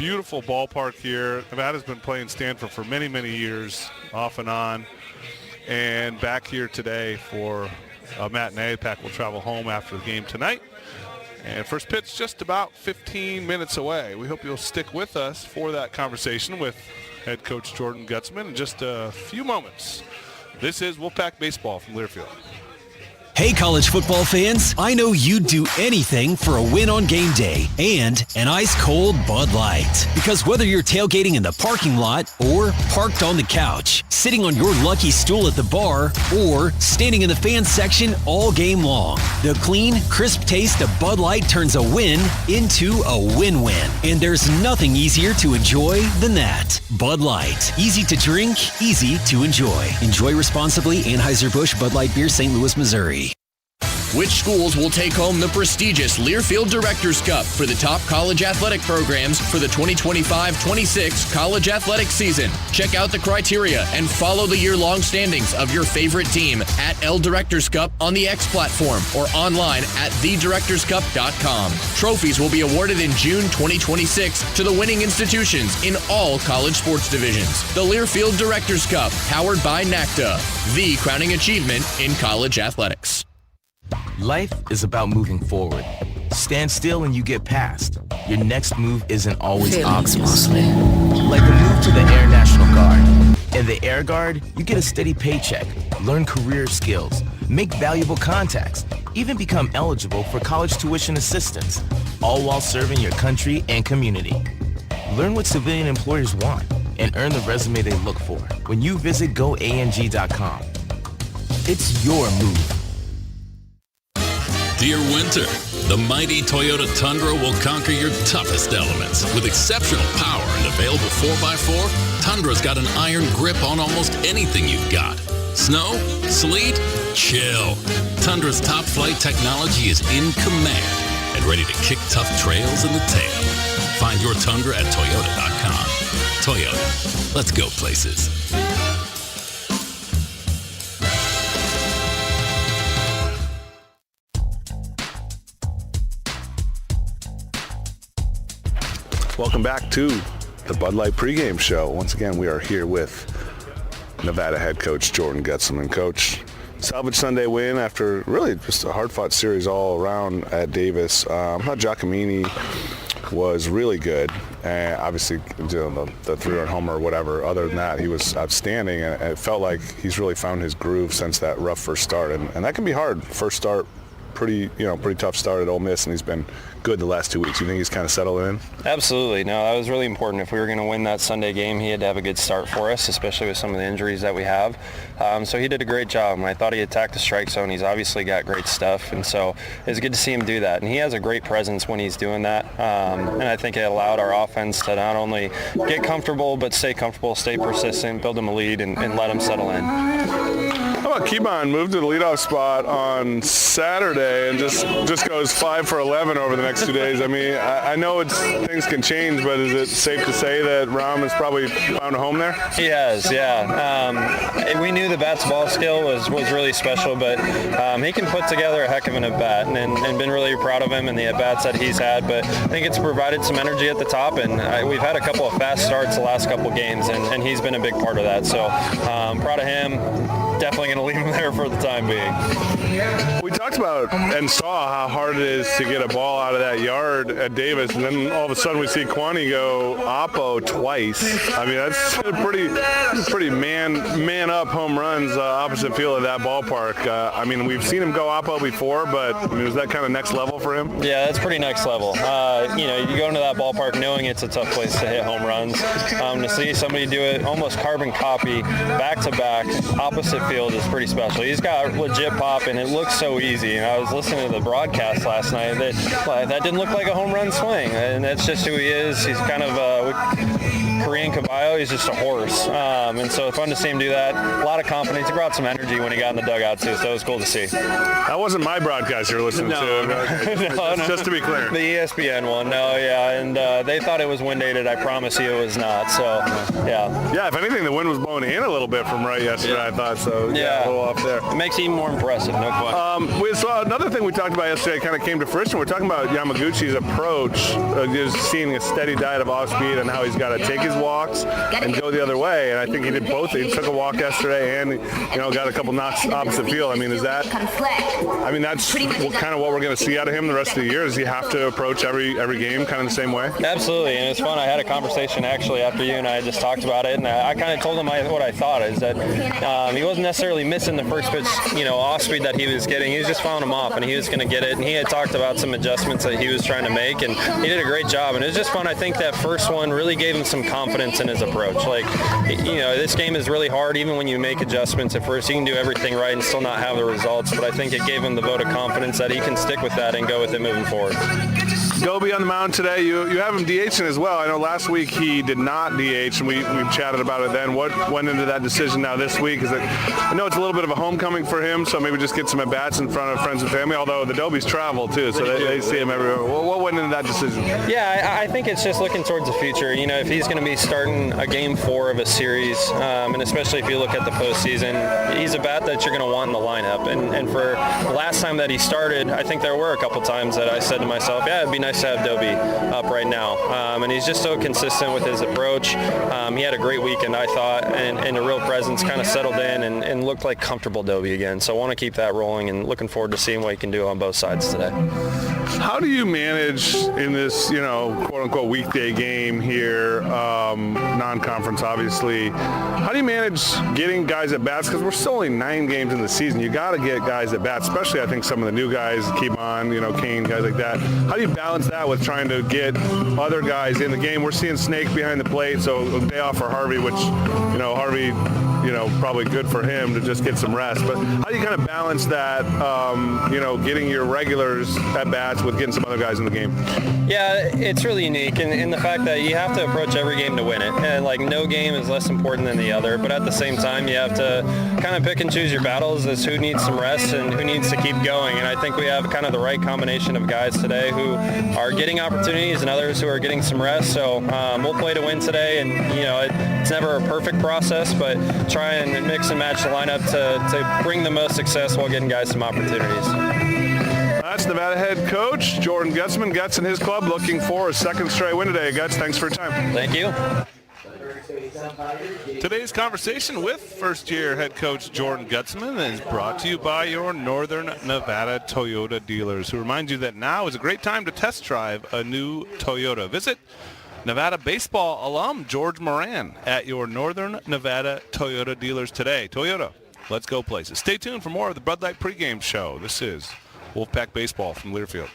beautiful ballpark here. Nevada's been playing Stanford for many, many years, off and on. And back here today for a matinee. Pack will travel home after the game tonight. And first pitch just about 15 minutes away. We hope you'll stick with us for that conversation with head coach Jordan Gutzman in just a few moments. This is Wolfpack Baseball from Learfield. Hey, college football fans, I know you'd do anything for a win on game day and an ice-cold Bud Light. Because whether you're tailgating in the parking lot or parked on the couch, sitting on your lucky stool at the bar, or standing in the fan section all game long, the clean, crisp taste of Bud Light turns a win into a win-win. And there's nothing easier to enjoy than that. Bud Light. Easy to drink, easy to enjoy. Enjoy responsibly. Anheuser-Busch Bud Light Beer, St. Louis, Missouri. Which schools will take home the prestigious Learfield Directors Cup for the top college athletic programs for the 2025-26 college athletic season? Check out the criteria and follow the year-long standings of your favorite team at L Directors Cup on the X platform or online at thedirectorscup.com. Trophies will be awarded in June 2026 to the winning institutions in all college sports divisions. The Learfield Directors Cup, powered by NACDA, the crowning achievement in college athletics. Life is about moving forward. Stand still and you get past. Your next move isn't always obvious. Like the move to the Air National Guard. In the Air Guard, you get a steady paycheck, learn career skills, make valuable contacts, even become eligible for college tuition assistance, all while serving your country and community. Learn what civilian employers want and earn the resume they look for when you visit goang.com. It's your move. Dear winter, the mighty Toyota Tundra will conquer your toughest elements. With exceptional power and available 4x4, Tundra's got an iron grip on almost anything you've got. Snow? Sleet? Chill. Tundra's top flight technology is in command and ready to kick tough trails in the tail. Find your Tundra at Toyota.com. Toyota. Let's go places. Welcome back to the Bud Light pregame show. Once again, we are here with Nevada head coach Jordan Gutzman. Coach, salvage Sunday win after really just a hard-fought series all around at Davis. I thought Giacomini was really good. Obviously, the 3-run homer or whatever. Other than that, he was outstanding, and it felt like he's really found his groove since that rough first start. And that can be hard. First start, pretty tough start at Ole Miss, and he's been good the last 2 weeks. You think he's kind of settled in? Absolutely. No, that was really important. If we were going to win that Sunday game, he had to have a good start for us, especially with some of the injuries that we have. So he did a great job. I thought he attacked the strike zone. He's obviously got great stuff, and so it's good to see him do that. And he has a great presence when he's doing that. And I think it allowed our offense to not only get comfortable, but stay comfortable, stay persistent, build him a lead, and let him settle in. How about Keybon moved to the leadoff spot on Saturday and just goes 5 for 11 over the next 2 days? I mean, I know things can change, but is it safe to say that Ram has probably found a home there? He has, yeah. We knew the bat's ball skill was really special, but he can put together a heck of an at-bat, and been really proud of him and the at-bats that he's had. But I think it's provided some energy at the top, and we've had a couple of fast starts the last couple games, and he's been a big part of that. So proud of him. Definitely going to leave him there for the time being. We talked about and saw how hard it is to get a ball out of that yard at Davis, and then all of a sudden we see Kwani go oppo twice. I mean, that's pretty man-up home runs opposite field of that ballpark. I mean, we've seen him go oppo before, but I mean, is that kind of next level for him? Yeah, that's pretty next level. You go into that ballpark knowing it's a tough place to hit home runs. To see somebody do it almost carbon copy, back-to-back, opposite field is pretty special. He's got legit pop, and it looks so easy. And I was listening to the broadcast last night. That didn't look like a home run swing, and that's just who he is. He's kind of Korean Caballo. He's just a horse, and so fun to see him do that. A lot of confidence. He brought some energy when he got in the dugout too, so it was cool to see. That wasn't my broadcast you were listening to. No. Just to be clear. The ESPN one, no, yeah, and they thought it was wind aided. I promise you it was not. So, yeah. Yeah, if anything, the wind was blowing in a little bit from right yesterday. Yeah. I thought so. a little off there. It makes it even more impressive, no question. We saw another thing we talked about yesterday kind of came to fruition. We're talking about Yamaguchi's approach, just seeing a steady diet of off speed and how he's got to take his walks and go the other way. And I think he did both. He took a walk yesterday and, got a couple knocks opposite field. I mean, that's kind of what we're going to see out of him the rest of the year. Does he have to approach every game kind of the same way? Absolutely, and it's fun. I had a conversation actually after you and I just talked about it, and I kind of told him what I thought is that he wasn't necessarily missing the first pitch, off speed that he was getting. He was just fouling him off, and he was going to get it. And he had talked about some adjustments that he was trying to make, and he did a great job. And it was just fun. I think that first one really gave him some confidence in his approach. Like, this game is really hard. Even when you make adjustments at first, you can do everything right and still not have the results. But I think it gave him the vote of confidence that he can stick with that and go with it moving forward. Dobie on the mound today. You have him DHing as well. I know last week he did not DH, and we chatted about it then. What went into that decision now this week? I know it's a little bit of a homecoming for him, so maybe just get some at-bats in front of friends and family, although the Dobies travel too, so they see him everywhere. What went into that decision? Yeah, I think it's just looking towards the future. If he's going to be starting a game 4 of a series, and especially if you look at the postseason, he's a bat that you're going to want in the lineup. And for the last time that he started, I think there were a couple times that I said to myself, yeah, it'd be nice to have Dobie up right now. And he's just so consistent with his approach. He had a great weekend, I thought, and a real presence, kind of settled in and looked like comfortable Dobie again. So I want to keep that rolling and looking forward to seeing what he can do on both sides today. How do you manage in this, quote-unquote weekday game here, non-conference obviously, how do you manage getting guys at bats? Because we're still only 9 games in the season. You got to get guys at bats, especially I think some of the new guys, keep on, Kane, guys like that. How do you balance that with trying to get other guys in the game? We're seeing Snake behind the plate, so a day off for Harvey, which, Harvey, probably good for him to just get some rest. But how do you kind of balance that, getting your regulars at bats with getting some other guys in the game? Yeah, it's really unique in the fact that you have to approach every game to win it. And no game is less important than the other, but at the same time, you have to kind of pick and choose your battles as who needs some rest and who needs to keep going. And I think we have kind of the right combination of guys today who are getting opportunities and others who are getting some rest. So we'll play to win today, and it's never a perfect process, but try and mix and match the lineup to bring the most success while getting guys some opportunities. That's Nevada head coach Jordan Gutzman. Gutz and his club looking for a second straight win today. Gutz, thanks for your time. Thank you. Today's conversation with first-year head coach Jordan Gutzman is brought to you by your Northern Nevada Toyota dealers, who remind you that now is a great time to test drive a new Toyota. Visit Nevada baseball alum George Moran at your Northern Nevada Toyota dealers today. Toyota, let's go places. Stay tuned for more of the Bud Light pregame show. This is Wolfpack Baseball from Learfield.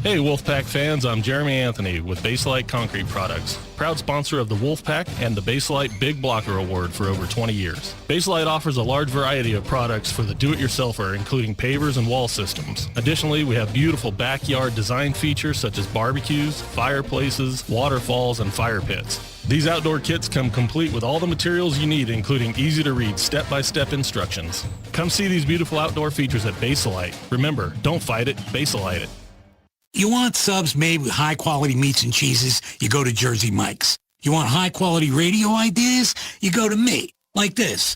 Hey Wolfpack fans, I'm Jeremy Anthony with Baselite Concrete Products, proud sponsor of the Wolfpack and the Baselite Big Blocker Award for over 20 years. Baselite offers a large variety of products for the do-it-yourselfer, including pavers and wall systems. Additionally, we have beautiful backyard design features such as barbecues, fireplaces, waterfalls, and fire pits. These outdoor kits come complete with all the materials you need, including easy-to-read step-by-step instructions. Come see these beautiful outdoor features at Baselite. Remember, don't fight it, Baselite it. You want subs made with high-quality meats and cheeses? You go to Jersey Mike's. You want high-quality radio ideas? You go to me, like this.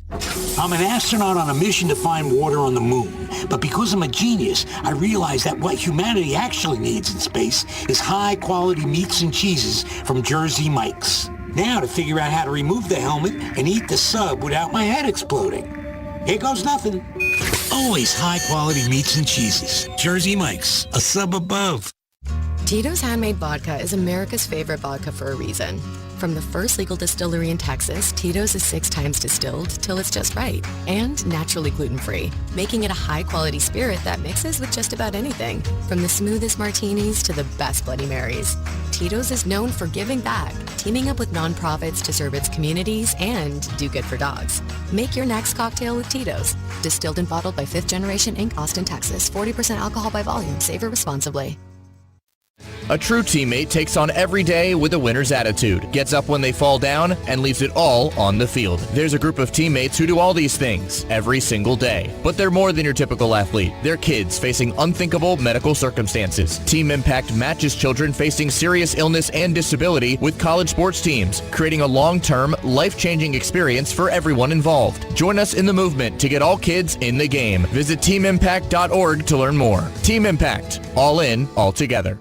I'm an astronaut on a mission to find water on the moon. But because I'm a genius, I realize that what humanity actually needs in space is high-quality meats and cheeses from Jersey Mike's. Now to figure out how to remove the helmet and eat the sub without my head exploding. Here goes nothing. Always high-quality meats and cheeses. Jersey Mike's, a sub above. Tito's Handmade Vodka is America's favorite vodka for a reason. From the first legal distillery in Texas, Tito's is 6 times distilled till it's just right and naturally gluten-free, making it a high-quality spirit that mixes with just about anything, from the smoothest martinis to the best Bloody Marys. Tito's is known for giving back, teaming up with nonprofits to serve its communities and do good for dogs. Make your next cocktail with Tito's. Distilled and bottled by 5th Generation Inc., Austin, Texas. 40% alcohol by volume. Savor responsibly. A true teammate takes on every day with a winner's attitude, gets up when they fall down, and leaves it all on the field. There's a group of teammates who do all these things every single day. But they're more than your typical athlete. They're kids facing unthinkable medical circumstances. Team Impact matches children facing serious illness and disability with college sports teams, creating a long-term, life-changing experience for everyone involved. Join us in the movement to get all kids in the game. Visit teamimpact.org to learn more. Team Impact. All in, all together.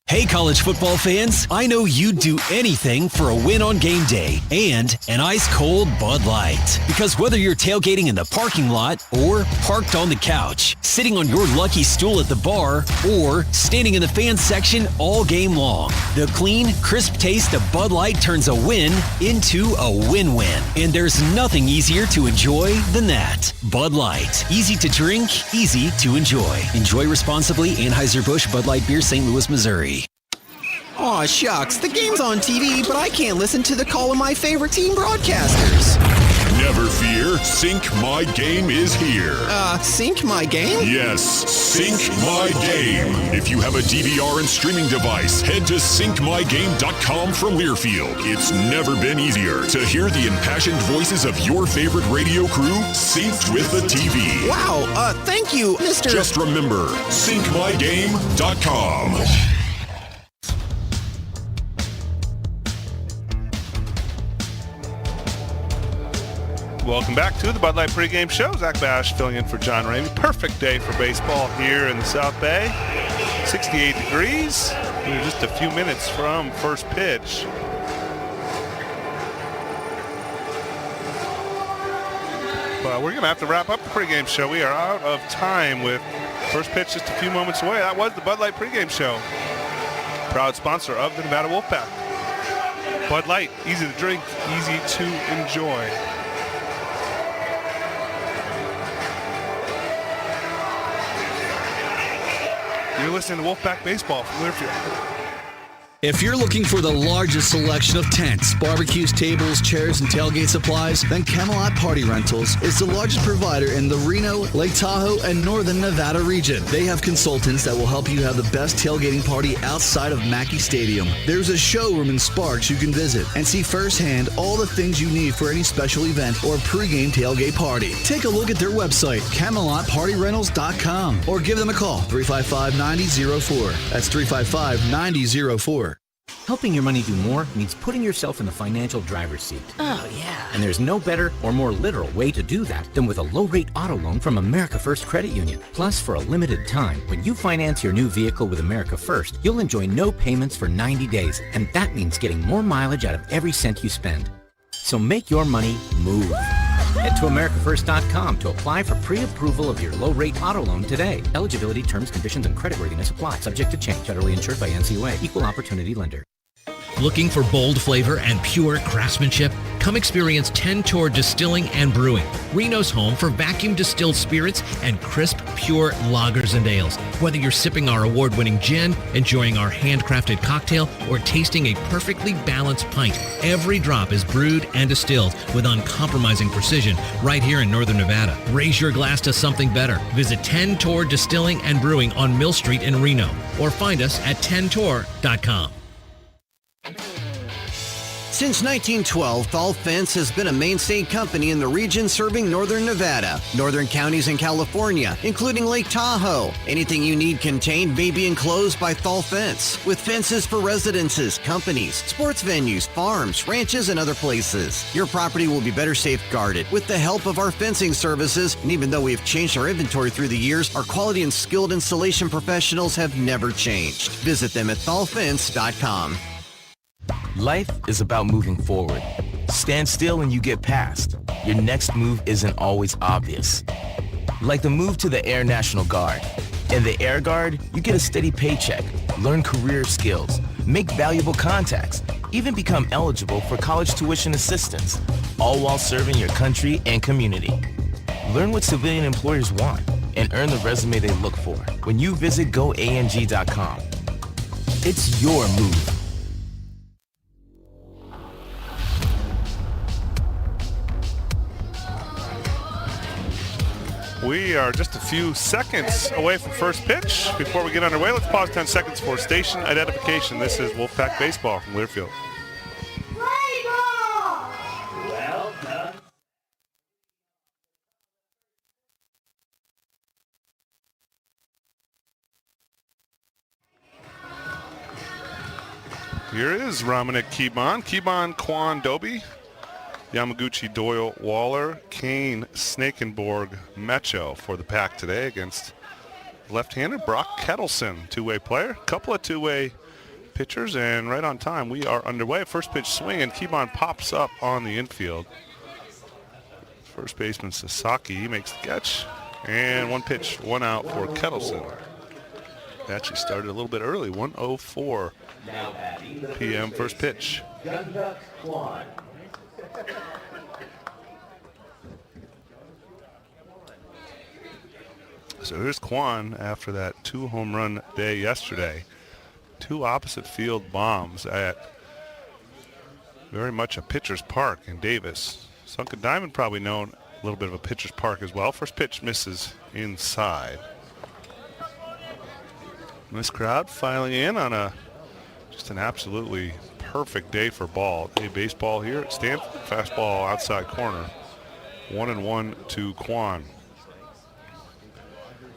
Hey, college football fans, I know you'd do anything for a win on game day and an ice-cold Bud Light. Because whether you're tailgating in the parking lot or parked on the couch, sitting on your lucky stool at the bar, or standing in the fans section all game long, the clean, crisp taste of Bud Light turns a win into a win-win. And there's nothing easier to enjoy than that. Bud Light. Easy to drink, easy to enjoy. Enjoy responsibly. Anheuser-Busch Bud Light Beer, St. Louis, Missouri. Aw, shucks, the game's on TV, but I can't listen to the call of my favorite team broadcasters. Never fear, Sync My Game is here. Sync My Game? Yes, Sync My Game. If you have a DVR and streaming device, head to syncmygame.com from Learfield. It's never been easier to hear the impassioned voices of your favorite radio crew synced with the TV. Wow, thank you, Mr. Just remember, syncmygame.com. Welcome back to the Bud Light pregame show. Zach Bash filling in for John Ramey. Perfect day for baseball here in the South Bay. 68 degrees. We're just a few minutes from first pitch. But we're going to have to wrap up the pregame show. We are out of time with first pitch just a few moments away. That was the Bud Light pregame show. Proud sponsor of the Nevada Wolfpack. Bud Light, easy to drink, easy to enjoy. You're listening to Wolfpack Baseball from Learfield. If you're looking for the largest selection of tents, barbecues, tables, chairs, and tailgate supplies, then Camelot Party Rentals is the largest provider in the Reno, Lake Tahoe, and Northern Nevada region. They have consultants that will help you have the best tailgating party outside of Mackey Stadium. There's a showroom in Sparks you can visit and see firsthand all the things you need for any special event or pregame tailgate party. Take a look at their website, CamelotPartyRentals.com, or give them a call, 355-9004. That's 355-9004. Helping your money do more means putting yourself in the financial driver's seat. Oh, yeah. And there's no better or more literal way to do that than with a low-rate auto loan from America First Credit Union. Plus, for a limited time, when you finance your new vehicle with America First, you'll enjoy no payments for 90 days, and that means getting more mileage out of every cent you spend. So make your money move. Head to AmericaFirst.com to apply for pre-approval of your low-rate auto loan today. Eligibility, terms, conditions, and creditworthiness apply. Subject to change. Federally insured by NCUA. Equal opportunity lender. Looking for bold flavor and pure craftsmanship? Come experience 10 Tour Distilling and Brewing, Reno's home for vacuum distilled spirits and crisp, pure lagers and ales. Whether you're sipping our award-winning gin, enjoying our handcrafted cocktail, or tasting a perfectly balanced pint, every drop is brewed and distilled with uncompromising precision right here in Northern Nevada. Raise your glass to something better. Visit 10 Tour Distilling and Brewing on Mill Street in Reno, or find us at 10tour.com. Since 1912, Thal Fence has been a mainstay company in the region serving northern Nevada, northern counties in California, including Lake Tahoe. Anything you need contained may be enclosed by Thal Fence, with fences for residences, companies, sports venues, farms, ranches, and other places. Your property will be better safeguarded with the help of our fencing services, and even though we have changed our inventory through the years, our quality and skilled installation professionals have never changed. Visit them at thalfence.com. Life is about moving forward. Stand still and you get past. Your next move isn't always obvious. Like the move to the Air National Guard. In the Air Guard, you get a steady paycheck, learn career skills, make valuable contacts, even become eligible for college tuition assistance, all while serving your country and community. Learn what civilian employers want and earn the resume they look for when you visit goang.com. It's your move. We are just a few seconds away from first pitch. Before we get underway, let's pause 10 seconds for station identification. This is Wolfpack Baseball from Learfield. Well done. Here is Ramanik Kibon, Kwan Doby, Yamaguchi, Doyle, Waller, Kane, Snakenborg, Mecho for the pack today against left-hander Brock Kettleson, two-way player. Couple of two-way pitchers, and right on time we are underway. First pitch swing, and Kibon pops up on the infield. First baseman Sasaki makes the catch, and one pitch, one out for Kettleson. Actually started a little bit early, 1:04 p.m. first pitch. So here's Kwan after that 2-home run day yesterday. 2 opposite field bombs at very much a pitcher's park in Davis. Sunken Diamond probably known a little bit of a pitcher's park as well. First pitch misses inside. This crowd filing in on just an absolutely perfect day for ball. Day baseball here at Stanford. Fastball outside corner. 1-1 to Kwan.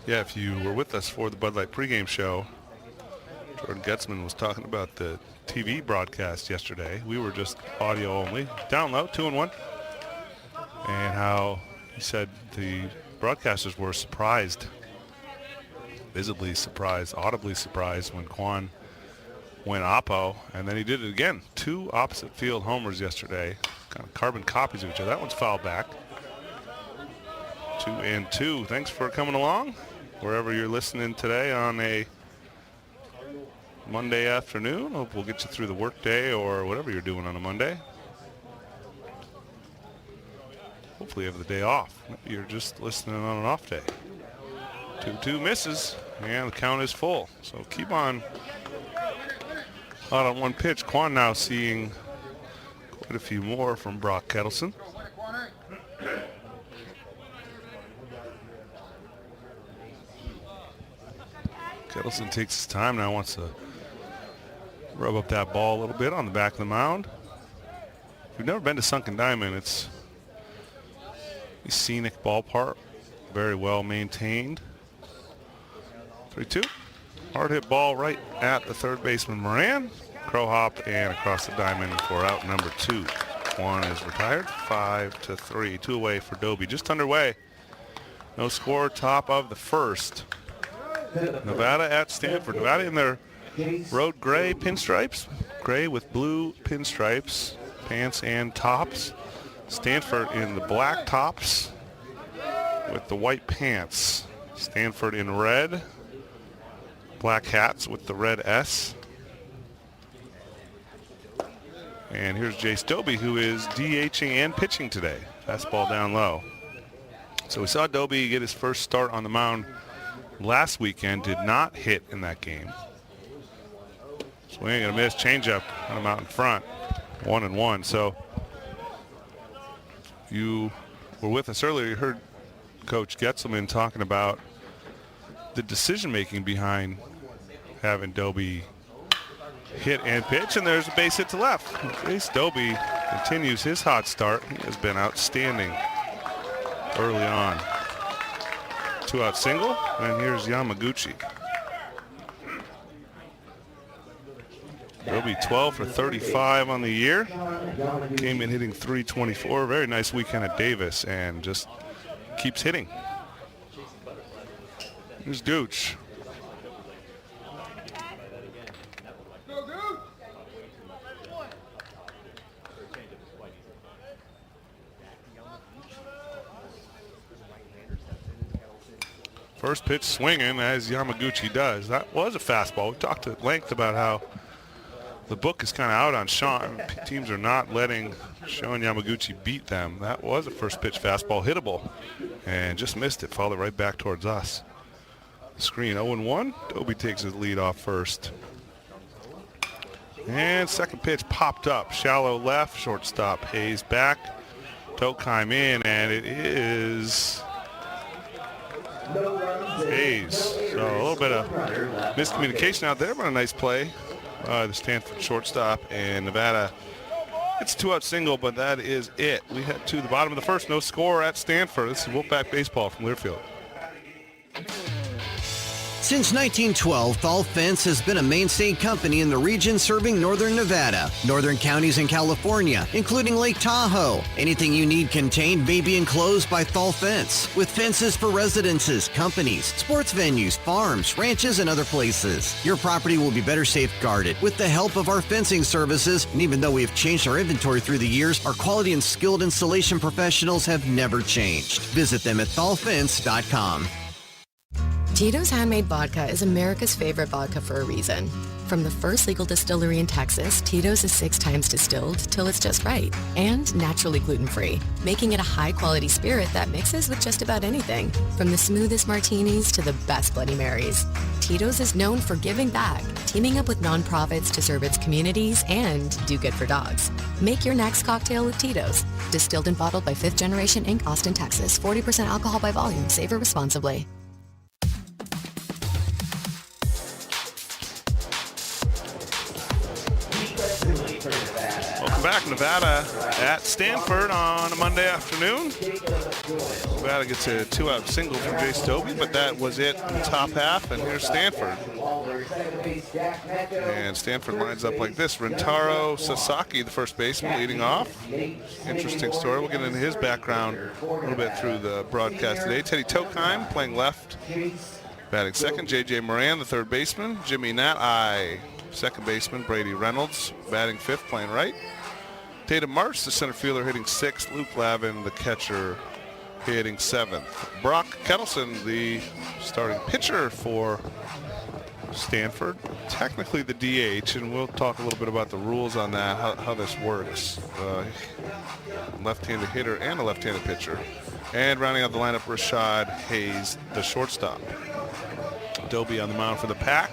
Yeah, if you were with us for the Bud Light pregame show, Jordan Getzman was talking about the TV broadcast yesterday. We were just audio only. Down low, 2-1. And how he said the broadcasters were surprised, visibly surprised, audibly surprised when Kwan went oppo, and then he did it again. 2 opposite field homers yesterday, kind of carbon copies of each other. That one's fouled back. 2-2. Thanks for coming along, wherever you're listening today on a Monday afternoon. Hope we'll get you through the work day or whatever you're doing on a Monday. Hopefully you have the day off. Maybe you're just listening on an off day. 2-2 misses, and the count is full. So keep on out on one pitch. Kwan now seeing quite a few more from Brock Kettleson. Kettleson takes his time now, wants to rub up that ball a little bit on the back of the mound. If you've never been to Sunken Diamond, it's a scenic ballpark, very well maintained. 3-2. Hard hit ball right at the third baseman Moran. Crow hop and across the diamond for out number 2. Kwan is retired. 5-3. 2 away for Doby. Just underway. No score. Top of the first. Nevada at Stanford. Nevada in their road gray pinstripes. Gray with blue pinstripes, pants and tops. Stanford in the black tops with the white pants. Stanford in red. Black hats with the red S. And here's Jace Doby, who is DHing and pitching today. Fastball down low. So we saw Doby get his first start on the mound last weekend. Did not hit in that game. Swing and a miss. Changeup on him out in front. 1-1. So you were with us earlier. You heard Coach Getzelman talking about the decision-making behind having Doby hit and pitch, and there's a base hit to left. Jace Doby continues his hot start. He has been outstanding early on. 2-out single, and here's Yamaguchi. Doby 12 for 35 on the year. Came in hitting .324. Very nice weekend at Davis, and just keeps hitting. Here's Gooch. First pitch swinging, as Yamaguchi does. That was a fastball. We talked at length about how the book is kind of out on Sean. Teams are not letting Sean Yamaguchi beat them. That was a first pitch fastball, hittable, and just missed it. Followed right back towards us. Screen 0-1. Doby takes his lead off first. And second pitch popped up. Shallow left, shortstop Hayes back. Tokheim in, and it is Hayes. So a little bit of miscommunication out there, but a nice play. The Stanford shortstop, and Nevada gets a 2-out single, but that is it. We head to the bottom of the first. No score at Stanford. This is Wolfpack baseball from Learfield. Since 1912, Thal Fence has been a mainstay company in the region serving northern Nevada, northern counties in California, including Lake Tahoe. Anything you need contained may be enclosed by Thal Fence, with fences for residences, companies, sports venues, farms, ranches, and other places. Your property will be better safeguarded with the help of our fencing services, and even though we have changed our inventory through the years, our quality and skilled installation professionals have never changed. Visit them at thalfence.com. Tito's Handmade Vodka is America's favorite vodka for a reason. From the first legal distillery in Texas, Tito's is 6 times distilled till it's just right, and naturally gluten-free, making it a high-quality spirit that mixes with just about anything, from the smoothest martinis to the best Bloody Marys. Tito's is known for giving back, teaming up with nonprofits to serve its communities and do good for dogs. Make your next cocktail with Tito's. Distilled and bottled by 5th Generation Inc., Austin, Texas. 40% alcohol by volume. Savor responsibly. Welcome back. Nevada at Stanford on a Monday afternoon. Nevada gets a 2-out single from Jace Toby, but that was it in the top half, and here's Stanford. And Stanford lines up like this. Rentaro Sasaki, the first baseman, leading off. Interesting story. We'll get into his background a little bit through the broadcast today. Teddy Tokheim playing left, batting second. J.J. Moran, the third baseman. Jimmy Nat-I, second baseman. Brady Reynolds batting fifth, playing right. Tatum Marsh, the center fielder, hitting sixth. Luke Lavin, the catcher, hitting seventh. Brock Kettleson, the starting pitcher for Stanford, technically the DH, and we'll talk a little bit about the rules on that, how this works. Left-handed hitter and a left-handed pitcher. And rounding out the lineup, Rashad Hayes, the shortstop. Dobie on the mound for the Pack.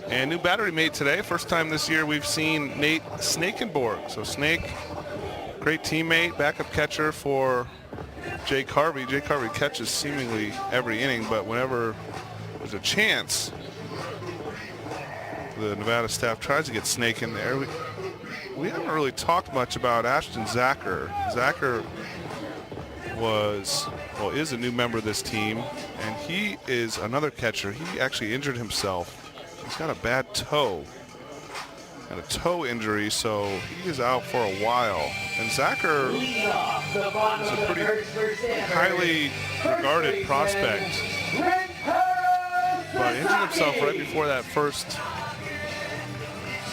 And new battery mate today. First time this year we've seen Nate Snakenborg. So Snake, great teammate, backup catcher for Jake Harvey. Jake Harvey catches seemingly every inning, but whenever there's a chance, the Nevada staff tries to get Snake in there. We haven't really talked much about Ashton Zacher. Zacher is a new member of this team, and he is another catcher. He actually injured himself. He's got a bad toe and a toe injury, so he is out for a while. And Zacher is a pretty highly regarded prospect, but injured himself right before that first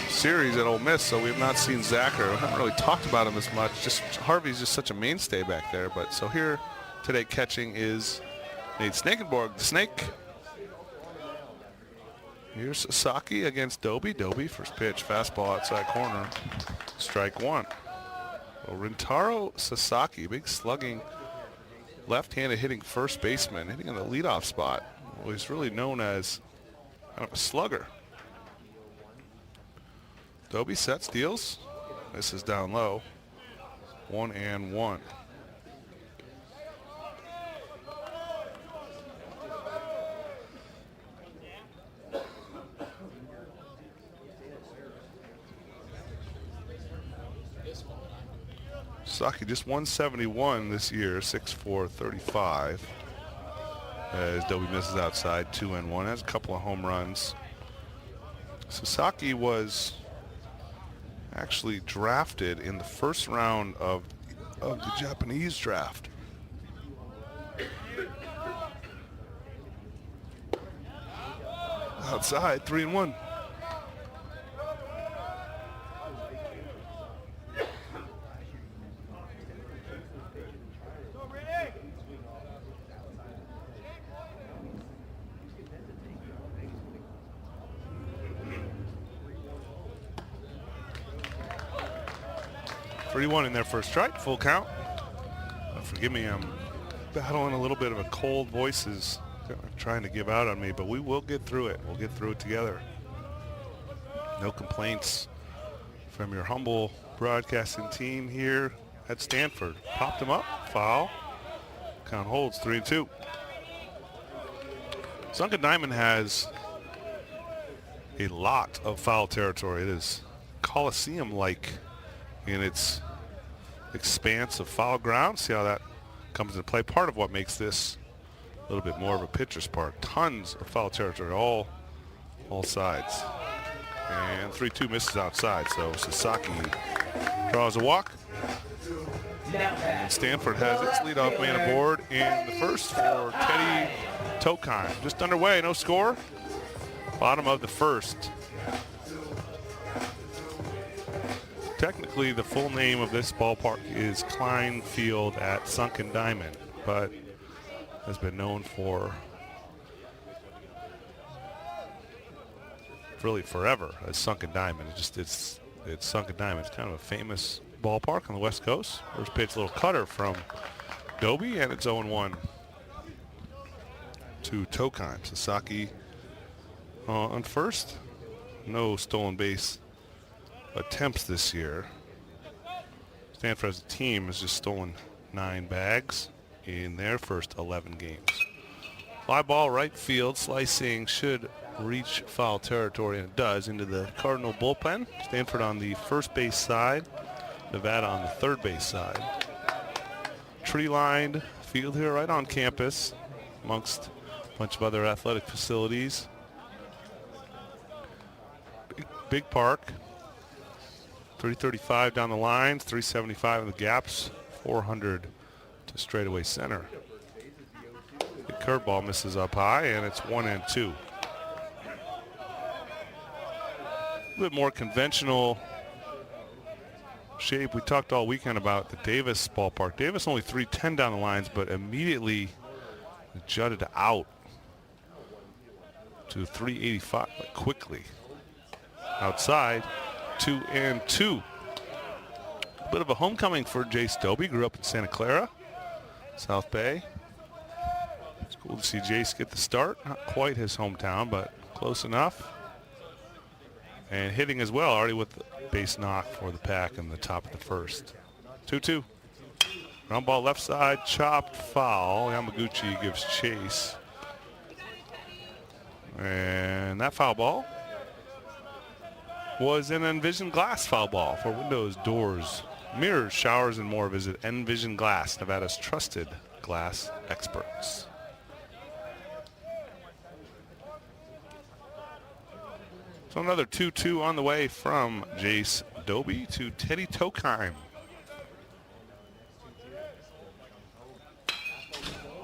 series at Ole Miss, so we have not seen Zacher. We haven't really talked about him as much. Just Harvey's just such a mainstay back there. But so here today catching is Nate Snakenborg, the Snake. Here's Sasaki against Dobie. Dobie, first pitch, fastball outside corner, strike one. Well, Rentaro Sasaki, big slugging, left-handed hitting first baseman, hitting in the leadoff spot. Well, he's really known as kind of a slugger. Dobie sets, deals. This is down low. 1-1. Sasaki just 171 this year, 6'4", 35. As Dobie misses outside, 2-1. Has a couple of home runs. Sasaki was actually drafted in the first round of the Japanese draft. Outside, 3-1. In their first strike, full count. Forgive me, I'm battling a little bit of a cold. Voices trying to give out on me, but we will get through it. We'll get through it together. No complaints from your humble broadcasting team here at Stanford. Popped him up, foul. Count holds, 3-2. Sunken Diamond has a lot of foul territory. It is Coliseum-like in its expanse of foul ground. See how that comes into play. Part of what makes this a little bit more of a pitcher's park. Tons of foul territory, all sides. And 3-2 misses outside, so Sasaki draws a walk. And Stanford has its leadoff man aboard in the first for Teddy Tokheim. Just underway, no score. Bottom of the first. Technically, the full name of this ballpark is Klein Field at Sunken Diamond, but has been known for really forever as Sunken Diamond. It's Sunken Diamond. It's kind of a famous ballpark on the West Coast. First pitch, little cutter from Doby, and it's 0-1 to Tokheim. Sasaki on first. No stolen base attempts this year. Stanford as a team has just stolen 9 bags in their first 11 games. Fly ball right field, slicing, should reach foul territory, and it does, into the Cardinal bullpen. Stanford on the first base side, Nevada on the third base side. Tree-lined field here right on campus amongst a bunch of other athletic facilities. Big park. 335 down the lines, 375 in the gaps, 400 to straightaway center. The curveball misses up high, and it's 1-2. A bit more conventional shape. We talked all weekend about the Davis ballpark. Davis only 310 down the lines, but immediately jutted out to 385 quickly. Outside, 2-2. A bit of a homecoming for Jace Doby. Grew up in Santa Clara, South Bay. It's cool to see Jace get the start. Not quite his hometown, but close enough. And hitting as well, already with the base knock for the Pack in the top of the first. 2-2. Ground ball left side, chopped foul. Yamaguchi gives chase. And that foul ball was an Envision Glass foul ball for windows, doors, mirrors, showers, and more. Visit Envision Glass, Nevada's trusted glass experts. So another 2-2 on the way from Jace Doby to Teddy Tokheim.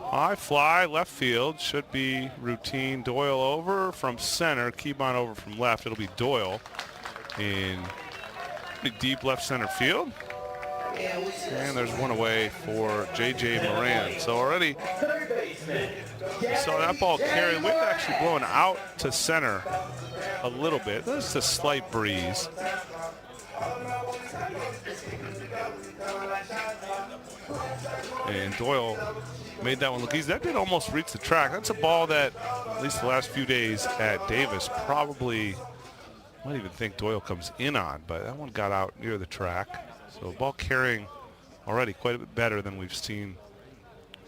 High fly, left field, should be routine. Doyle over from center, Keybon over from left. It'll be Doyle in pretty deep left center field. And there's one away for J.J. Moran. So already you saw that ball carry. Wind actually blowing out to center a little bit. There's a slight breeze. And Doyle made that one look easy. That did almost reach the track. That's a ball that, at least the last few days at Davis, probably, I might even think Doyle comes in on, but that one got out near the track. So ball carrying already quite a bit better than we've seen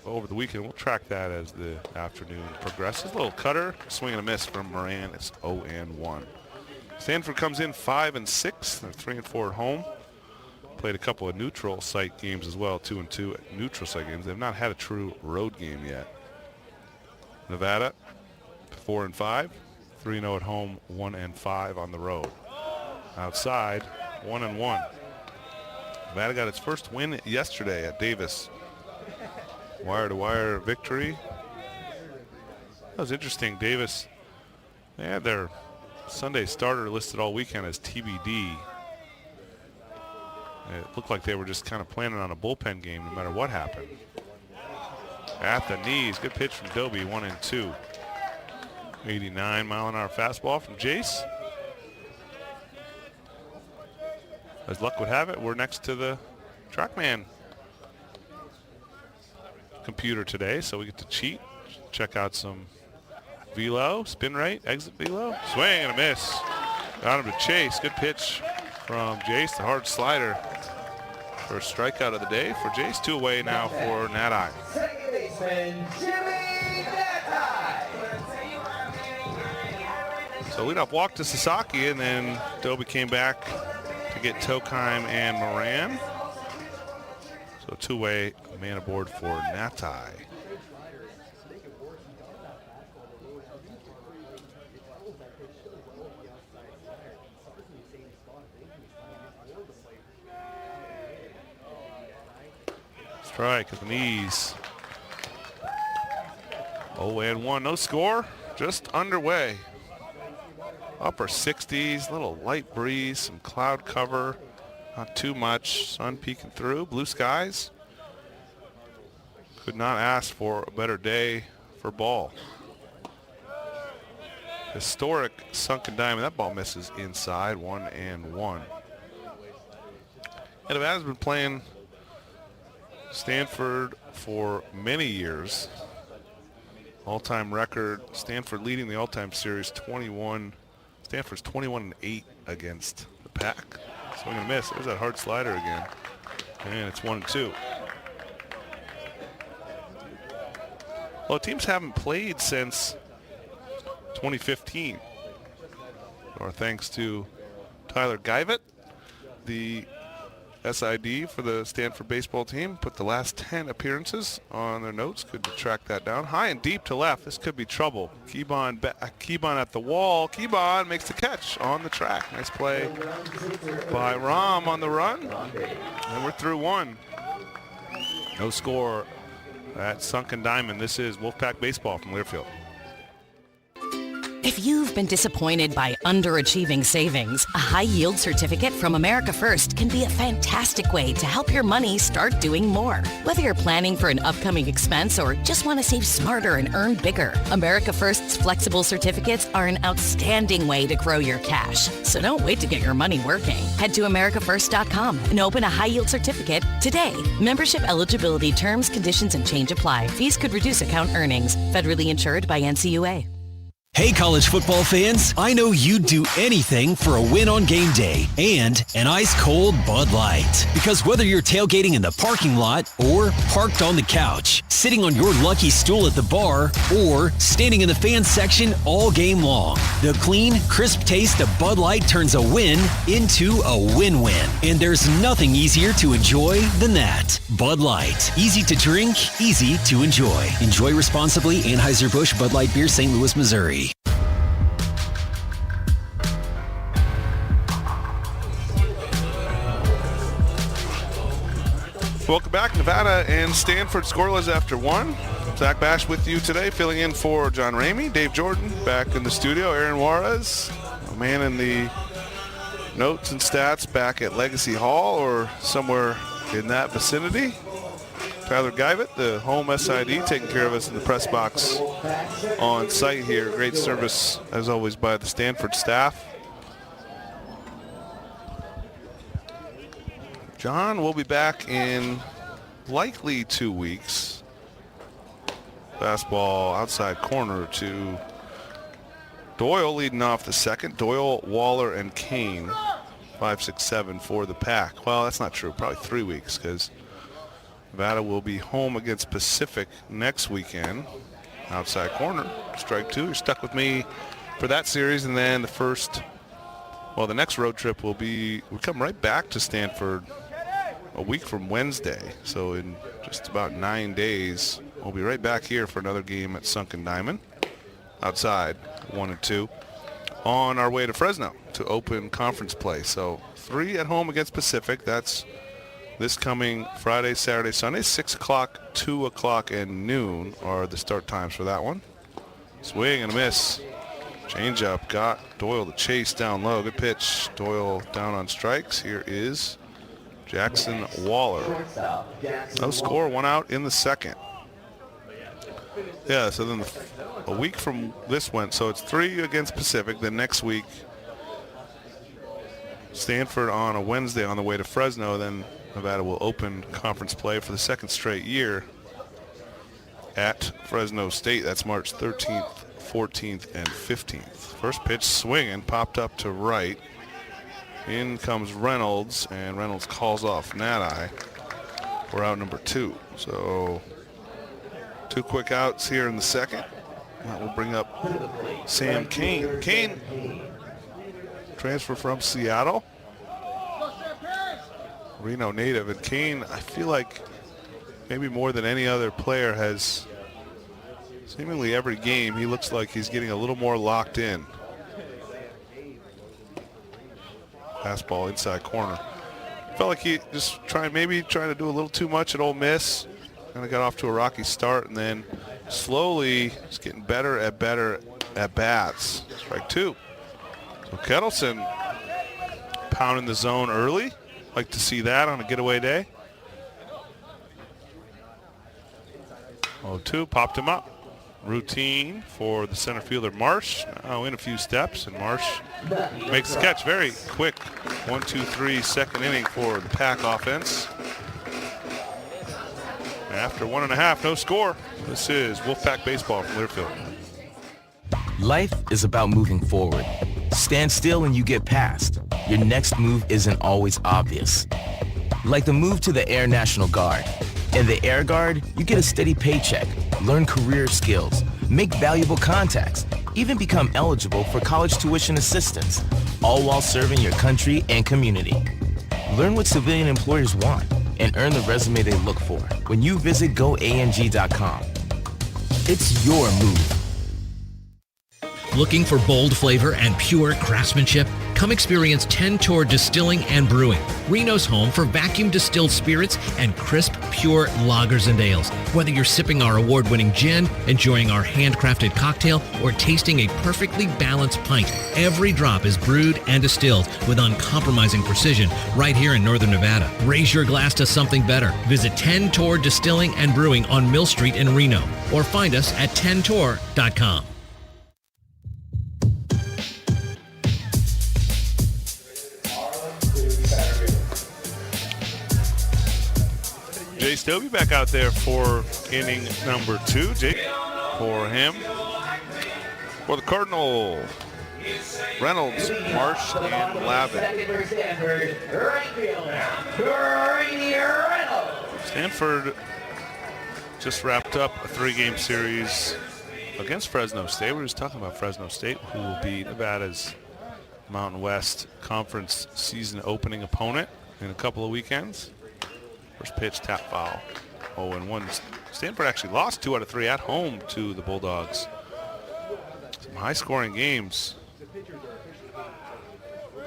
over the weekend. We'll track that as the afternoon progresses. A little cutter, swing and a miss from Moran. It's 0-1. Stanford comes in 5-6. They're 3-4 at home. Played a couple of neutral site games as well, 2-2 at neutral site games. They've not had a true road game yet. Nevada, 4-5, 3-0 at home, 1-5 on the road. Outside, 1-1. Nevada got its first win yesterday at Davis. Wire-to-wire victory. That was interesting. Davis, they had their Sunday starter listed all weekend as TBD. It looked like they were just kind of planning on a bullpen game no matter what happened. At the knees, good pitch from Doby, 1-2. 89-mile-an-hour fastball from Jace. As luck would have it, we're next to the TrackMan computer today, so we get to cheat, check out some velo, spin rate, exit velo, swing and a miss. Got him to chase. Good pitch from Jace, the hard slider. First strikeout of the day for Jace. 2 away now for Nat-I. Second baseman, Jimmy Nat-I. So leadoff walk to Sasaki, and then Dobie came back to get Tokheim and Moran. So two-way man aboard for Natai. Strike at the knees. 0-1, no score, just underway. Upper 60s, little light breeze, some cloud cover, not too much, sun peeking through, blue skies. Could not ask for a better day for ball. Historic sunken diamond, that ball misses inside, 1-1. And Nevada's been playing Stanford for many years. All-time record, Stanford leading the all-time series 21. Stanford's 21-8 against the Pack. Swing and a miss. There's that hard slider again. And it's 1-2. Well, teams haven't played since 2015. Or thanks to Tyler Guyvett, the SID for the Stanford baseball team, put the last 10 appearances on their notes. Could track that down. High and deep to left. This could be trouble. Keybon at the wall. Keybon makes the catch on the track. Nice play by Rom on the run. And we're through one. No score at Sunken Diamond. This is Wolfpack Baseball from Learfield. If you've been disappointed by underachieving savings, a high-yield certificate from America First can be a fantastic way to help your money start doing more. Whether you're planning for an upcoming expense or just want to save smarter and earn bigger, America First's flexible certificates are an outstanding way to grow your cash. So don't wait to get your money working. Head to americafirst.com and open a high-yield certificate today. Membership eligibility terms, conditions, and change apply. Fees could reduce account earnings. Federally insured by NCUA. Hey, college football fans, I know you'd do anything for a win on game day and an ice-cold Bud Light. Because whether you're tailgating in the parking lot or parked on the couch, sitting on your lucky stool at the bar, or standing in the fan section all game long, the clean, crisp taste of Bud Light turns a win into a win-win. And there's nothing easier to enjoy than that. Bud Light. Easy to drink, easy to enjoy. Enjoy responsibly. Anheuser-Busch Bud Light Beer, St. Louis, Missouri. Welcome back. Nevada and Stanford scoreless after one. Zach Bash with you today, filling in for John Ramey. Dave Jordan back in the studio. Aaron Juarez, a man in the notes and stats back at Legacy Hall or somewhere in that vicinity. Tyler Guyvett, the home SID, taking care of us in the press box on site here. Great service, as always, by the Stanford staff. John will be back in likely 2 weeks. Fastball outside corner to Doyle leading off the second. Doyle, Waller, and Kane, 5, 6, 7 for the Pack. Well, that's not true. Probably 3 weeks because Nevada will be home against Pacific next weekend. Outside corner, strike two. You're stuck with me for that series, and then the next road trip we come right back to Stanford a week from Wednesday. So in just about 9 days, we'll be right back here for another game at Sunken Diamond. Outside, 1 and 2. On our way to Fresno to open conference play. So 3 at home against Pacific. That's this coming Friday, Saturday, Sunday. 6 o'clock, 2 o'clock, and noon are the start times for that one. Swing and a miss. Change up, got Doyle to chase down low. Good pitch. Doyle down on strikes. Here is Jackson Waller. No score, 1 out in the second. Yeah, so then a week from this went, so it's 3 against Pacific. Then next week, Stanford on a Wednesday on the way to Fresno. Then Nevada will open conference play for the second straight year at Fresno State. That's March 13th, 14th, and 15th. First pitch swinging, popped up to right. In comes Reynolds, and Reynolds calls off Nati for out number 2. So 2 quick outs here in the second. That will bring up Sam Kane. Kane, transfer from Seattle. Reno native. And Kane, I feel like maybe more than any other player, has seemingly every game he looks like he's getting a little more locked in. Fastball inside corner. Felt like he just maybe trying to do a little too much at Ole Miss. Kind of got off to a rocky start, and then slowly he's getting better at bats. Strike two. So Kettleson pounding the zone early. Like to see that on a getaway day. 0-2, popped him up. Routine for the center fielder Marsh. Now in a few steps, and Marsh makes the catch. Very quick 1-2-3 second inning for the Pack offense. After 1.5, no score. This is Wolfpack Baseball from Learfield. Life is about moving forward. Stand still and you get past. Your next move isn't always obvious. Like the move to the Air National Guard. In the Air Guard, you get a steady paycheck, learn career skills, make valuable contacts, even become eligible for college tuition assistance, all while serving your country and community. Learn what civilian employers want and earn the resume they look for when you visit goang.com. It's your move. Looking for bold flavor and pure craftsmanship? Come experience 10 Tour Distilling and Brewing, Reno's home for vacuum distilled spirits and crisp, pure lagers and ales. Whether you're sipping our award-winning gin, enjoying our handcrafted cocktail, or tasting a perfectly balanced pint, every drop is brewed and distilled with uncompromising precision right here in Northern Nevada. Raise your glass to something better. Visit 10 Tour Distilling and Brewing on Mill Street in Reno, or find us at 10tour.com. Jay Stobie back out there for inning number 2. Jake for him. For the Cardinal, Reynolds, Marsh, and Lavin. Stanford just wrapped up a 3-game series against Fresno State. We were just talking about Fresno State, who will be Nevada's Mountain West Conference season opening opponent in a couple of weekends. First pitch, tap foul. 0-1. Stanford actually lost 2 out of 3 at home to the Bulldogs. Some high-scoring games.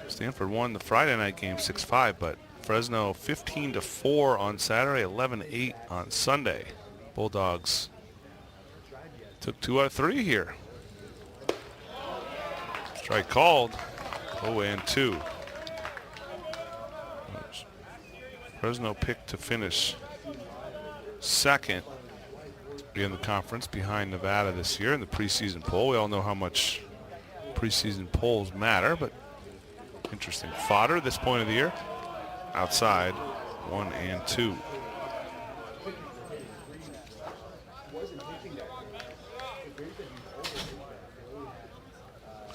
Stanford won the Friday night game 6-5, but Fresno 15-4 on Saturday, 11-8 on Sunday. Bulldogs took 2 out of 3 here. Strike called. 0-2. Fresno picked to finish second in the conference behind Nevada this year in the preseason poll. We all know how much preseason polls matter, but interesting fodder this point of the year. Outside, 1-2.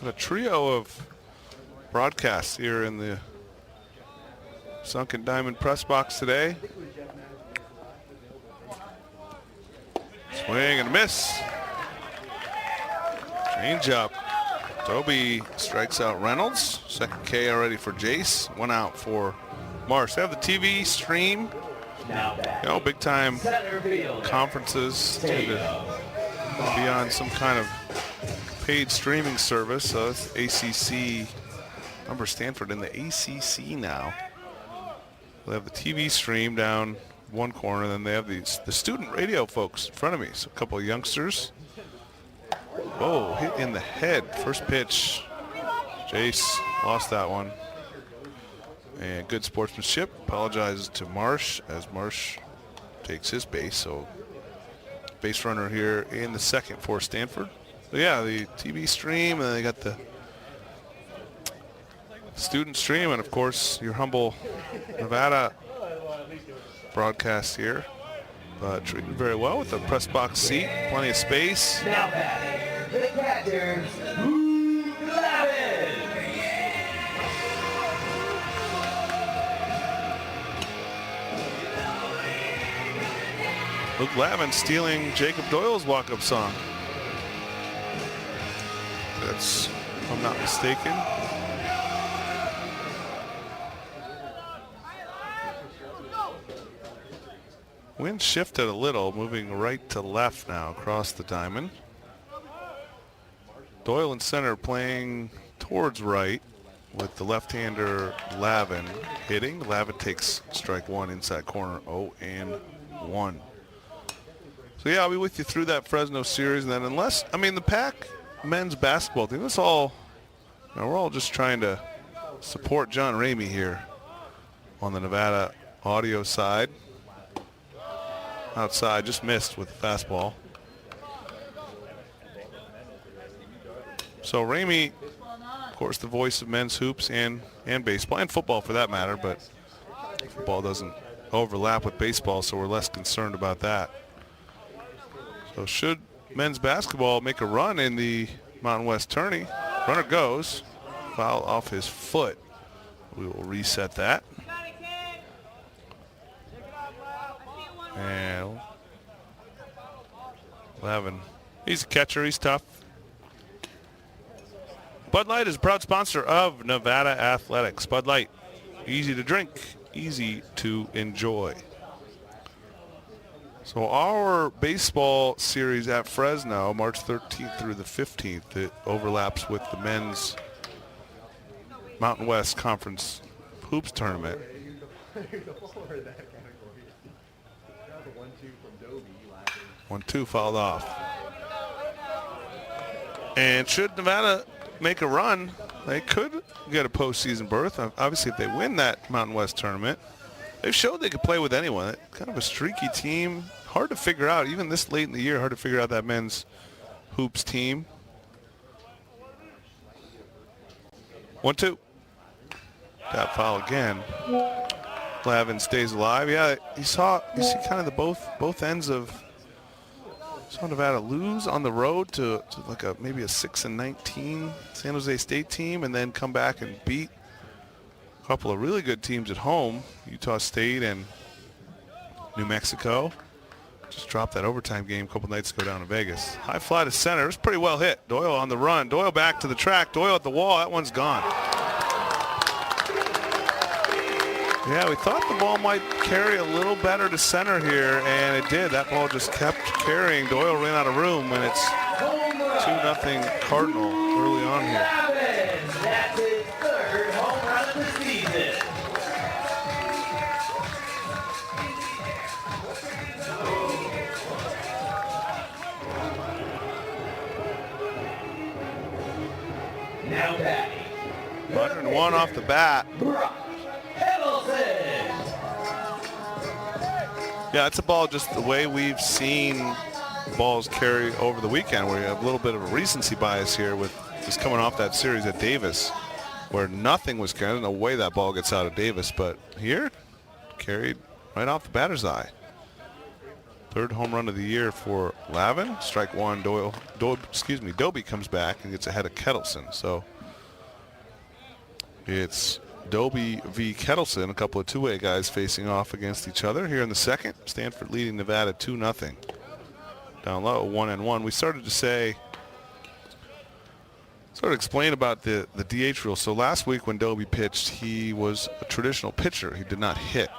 A trio of broadcasts here in the Sunken Diamond press box today. Swing and a miss. Change up. Toby strikes out Reynolds. Second K already for Jace. 1 out for Marsh. They have the TV stream. You know, big time conferences tend to be on some kind of paid streaming service. So it's ACC. Remember Stanford in the ACC now. They have the TV stream down one corner, then they have the student radio folks in front of me. So a couple of youngsters. Whoa, hit in the head. First pitch. Jace lost that one. And good sportsmanship. Apologizes to Marsh as Marsh takes his base. So base runner here in the second for Stanford. So yeah, the TV stream, and then they got the student stream, and of course your humble Nevada broadcast here. Treated very well with the press box seat, plenty of space. Now batting, the catchers, Lavin. Luke Lavin stealing Jacob Doyle's walk-up song. minutes, if I'm not mistaken. Wind shifted a little, moving right to left now across the diamond. Doyle in center playing towards right with the left-hander Lavin hitting. Lavin takes strike one inside corner, 0-1. So yeah, I'll be with you through that Fresno series, and then the Pac men's basketball team, that's all, we're all just trying to support John Ramey here on the Nevada audio side. Outside, just missed with the fastball. So Ramey, of course, the voice of men's hoops and baseball, and football for that matter, but football doesn't overlap with baseball, so we're less concerned about that. So should men's basketball make a run in the Mountain West tourney, runner goes, foul off his foot. We will reset that. And Lavin, he's a catcher, he's tough. Bud Light is a proud sponsor of Nevada Athletics. Bud Light, easy to drink, easy to enjoy. So our baseball series at Fresno, March 13th through the 15th, it overlaps with the men's Mountain West Conference Hoops Tournament. 1-2 fouled off. And should Nevada make a run, they could get a postseason berth. Obviously, if they win that Mountain West tournament, they've showed they could play with anyone. Kind of a streaky team. Hard to figure out, even this late in the year, hard to figure out that men's hoops team. 1-2. That foul again. Lavin stays alive. Yeah, you see kind of the both ends of. Saw Nevada lose on the road to like maybe a 6-19 San Jose State team, and then come back and beat a couple of really good teams at home, Utah State and New Mexico. Just dropped that overtime game a couple nights ago down in Vegas. High fly to center. It was pretty well hit. Doyle on the run. Doyle back to the track. Doyle at the wall. That one's gone. Yeah, we thought the ball might carry a little better to center here, and it did. That ball just kept carrying. Doyle ran out of room, and it's 2-0 Cardinal early on here. That's his third home run of the season. Now batting. 101 off the bat. Yeah, it's a ball just the way we've seen balls carry over the weekend, where you have a little bit of a recency bias here with just coming off that series at Davis, where nothing was carried. I don't know way that ball gets out of Davis, but here, carried right off the batter's eye. Third home run of the year for Lavin. Strike one. Dobie comes back and gets ahead of Kettleson. So it's Dobie v. Kettleson, a couple of two-way guys facing off against each other here in the second. Stanford leading Nevada 2-0. Down low, 1-1. We started to explain about the DH rule. So last week when Dobie pitched, he was a traditional pitcher. He did not hit,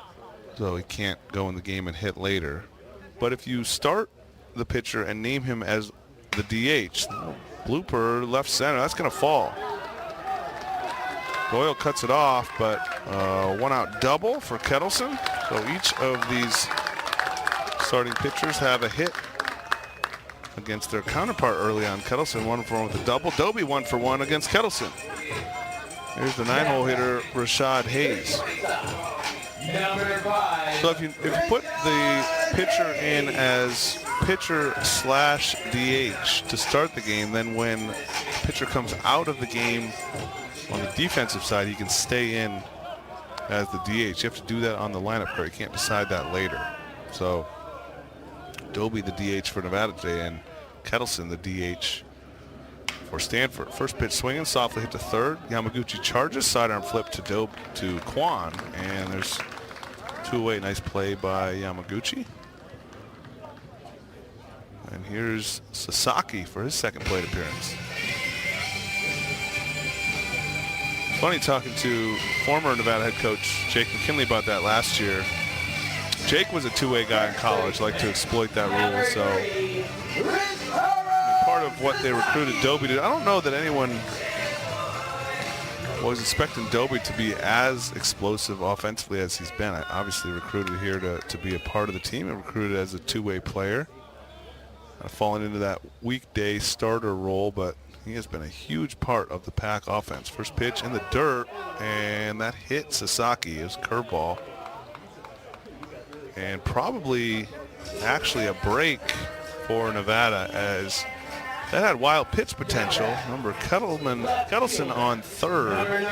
so he can't go in the game and hit later. But if you start the pitcher and name him as the DH, blooper left center, that's going to fall. Doyle cuts it off, but one out double for Kettleson. So each of these starting pitchers have a hit against their counterpart early on. Kettleson 1-for-1 with a double. Dobie 1-for-1 against Kettleson. Here's the 9-hole hitter, Rashad Hayes. So if you put the pitcher in as pitcher/DH to start the game, then when the pitcher comes out of the game on the defensive side, he can stay in as the DH. You have to do that on the lineup card. You can't decide that later. So Dobie the DH for Nevada today, and Kettleson the DH for Stanford. First pitch swinging, softly hit to third. Yamaguchi charges, sidearm flip to Kwan, and there's two away. Nice play by Yamaguchi. And here's Sasaki for his second plate appearance. Funny talking to former Nevada head coach Jake McKinley about that last year. Jake was a two-way guy in college, liked to exploit that rule. So part of what they recruited Dobie to, I don't know that anyone was expecting Dobie to be as explosive offensively as he's been. I obviously recruited here to be a part of the team and recruited as a two-way player. Falling into that weekday starter role, but he has been a huge part of the Pack offense. First pitch in the dirt, and that hit Sasaki. It was a curveball. And probably actually a break for Nevada, as that had wild pitch potential. Remember, Kettleson on third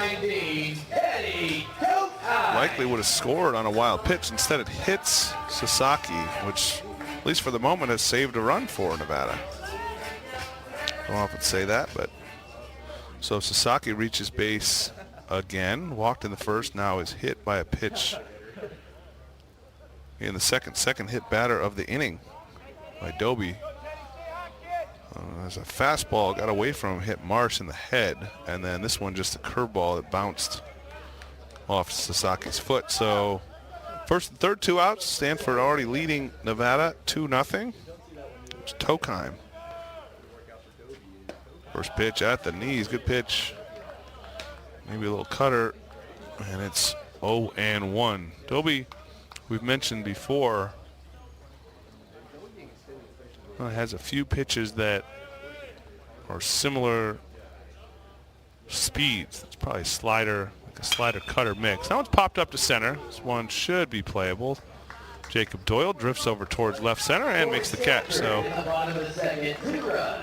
likely would have scored on a wild pitch. Instead, it hits Sasaki, which, at least for the moment, has saved a run for Nevada. I don't often say that, but so Sasaki reaches base again, walked in the first, now is hit by a pitch in the second hit batter of the inning by Dobie. There's a fastball, got away from him, hit Marsh in the head, and then this one just a curveball that bounced off Sasaki's foot. So first and third, 2 outs. Stanford already leading Nevada 2-0. It's Tokheim. First pitch at the knees, good pitch. Maybe a little cutter, and it's 0-1. Dobie, we've mentioned before, has a few pitches that are similar speeds. It's probably a slider cutter mix. That one's popped up to center. This one should be playable. Jacob Doyle drifts over towards left center and makes the catch. So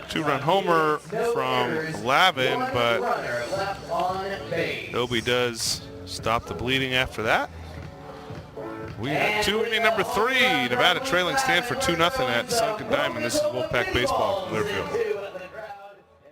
2-run homer from Lavin, but Dobie does stop the bleeding after that. We have 2 inning number 3. Nevada trailing Stanford 2-0 at Sunken Diamond. This is Wolfpack Baseball from Learfield.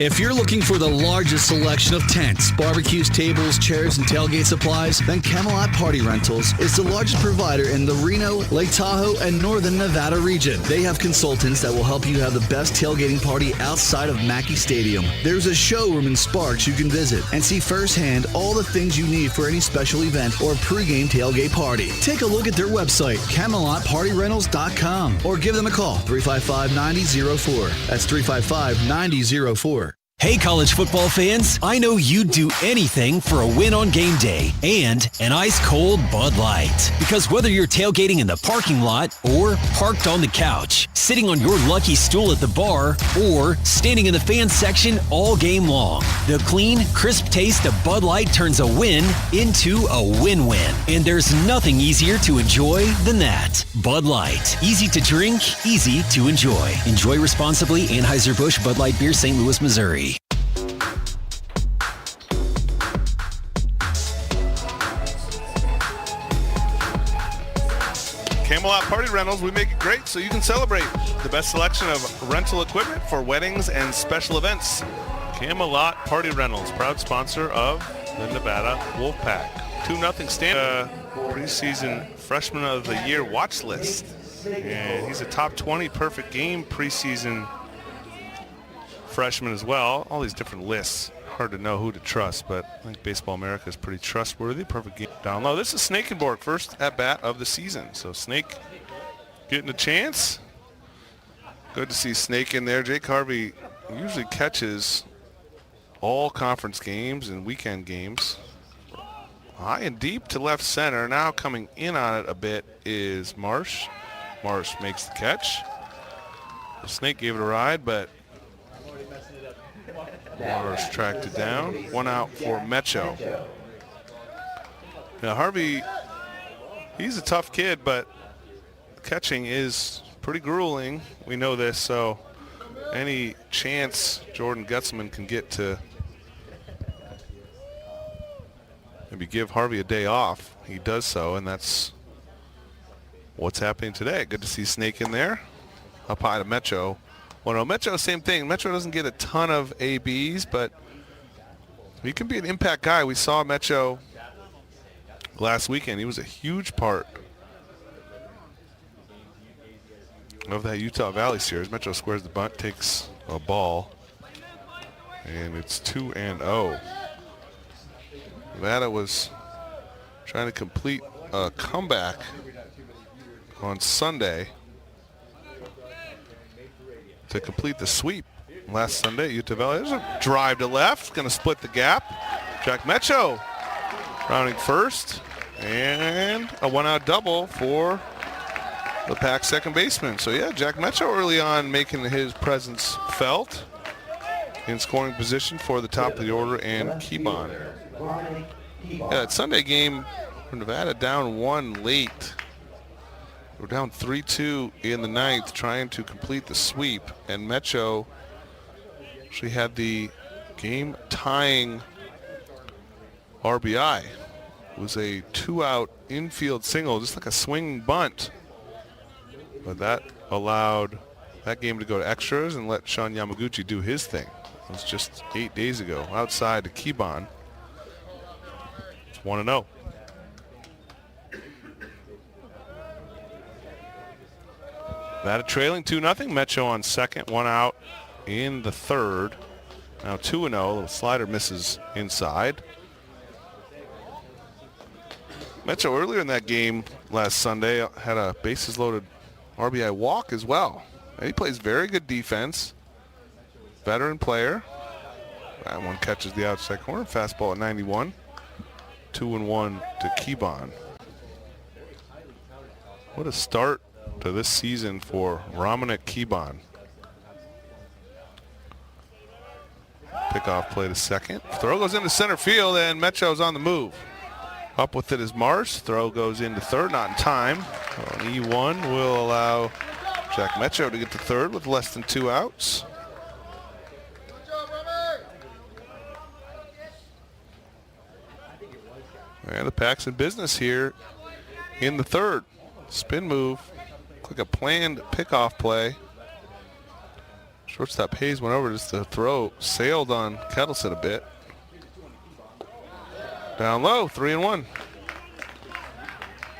If you're looking for the largest selection of tents, barbecues, tables, chairs, and tailgate supplies, then Camelot Party Rentals is the largest provider in the Reno, Lake Tahoe, and Northern Nevada region. They have consultants that will help you have the best tailgating party outside of Mackey Stadium. There's a showroom in Sparks you can visit and see firsthand all the things you need for any special event or pregame tailgate party. Take a look at their website, CamelotPartyRentals.com, or give them a call, 355-9004. That's 355-9004. Hey, college football fans, I know you'd do anything for a win on game day and an ice-cold Bud Light. Because whether you're tailgating in the parking lot or parked on the couch, sitting on your lucky stool at the bar, or standing in the fan section all game long, the clean, crisp taste of Bud Light turns a win into a win-win. And there's nothing easier to enjoy than that. Bud Light. Easy to drink, easy to enjoy. Enjoy responsibly. Anheuser-Busch Bud Light Beer, St. Louis, Missouri. Camelot Party Rentals, we make it great so you can celebrate. The best selection of rental equipment for weddings and special events. Camelot Party Rentals, proud sponsor of the Nevada Wolfpack. 2-0 Stanford preseason freshman of the year watch list. And he's a top 20 perfect game preseason freshman as well. All these different lists. Hard to know who to trust, but I think Baseball America is pretty trustworthy. Perfect game down low. This is Snakenborg, first at bat of the season. So Snake getting a chance. Good to see Snake in there. Jake Harvey usually catches all conference games and weekend games. High and deep to left center. Now coming in on it a bit is Marsh. Marsh makes the catch. Snake gave it a ride, but Marsh tracked it down. 1 out for Mecho. Now Harvey, he's a tough kid, but catching is pretty grueling. We know this, so any chance Jordan Gutzman can get to maybe give Harvey a day off, he does so, and that's what's happening today. Good to see Snake in there. Up high to Mecho. Well, no, Metro, same thing. Metro doesn't get a ton of ABs, but he can be an impact guy. We saw Metro last weekend. He was a huge part of that Utah Valley series. Metro squares the bunt, takes a ball, and it's 2-0. Nevada was trying to complete a comeback on Sunday to complete the sweep last Sunday at Utah Valley. There's a drive to left, going to split the gap. Jack Mecho rounding first, and a one-out double for the Pack's second baseman. So yeah, Jack Mecho early on making his presence felt in scoring position for the top of the order, and Keybon. Yeah, that Sunday game for Nevada down 1 late. We're down 3-2 in the ninth, trying to complete the sweep, and Mecho actually had the game-tying RBI. It was a 2-out infield single, just like a swinging bunt. But that allowed that game to go to extras and let Sean Yamaguchi do his thing. It was just 8 days ago. Outside to Keybon. It's 1-0. Nevada trailing 2-0. Mecho on second, 1 out in the third. Now 2-0. A little slider misses inside. Mecho earlier in that game last Sunday had a bases loaded RBI walk as well. And he plays very good defense. Veteran player. That one catches the outside corner. Fastball at 91. 2-1 to Keybon. What a start to this season for Ramanik Keybon. Pickoff play to second. Throw goes into center field, and Mecho's on the move. Up with it is Marsh. Throw goes into third, not in time. An E1 will allow Jack Mecho to get to third with less than 2 outs. And the Pack's in business here in the third. Spin move, like a planned pickoff play. Shortstop Hayes went over just to throw, sailed on Kettleson a bit. Down low, 3-1.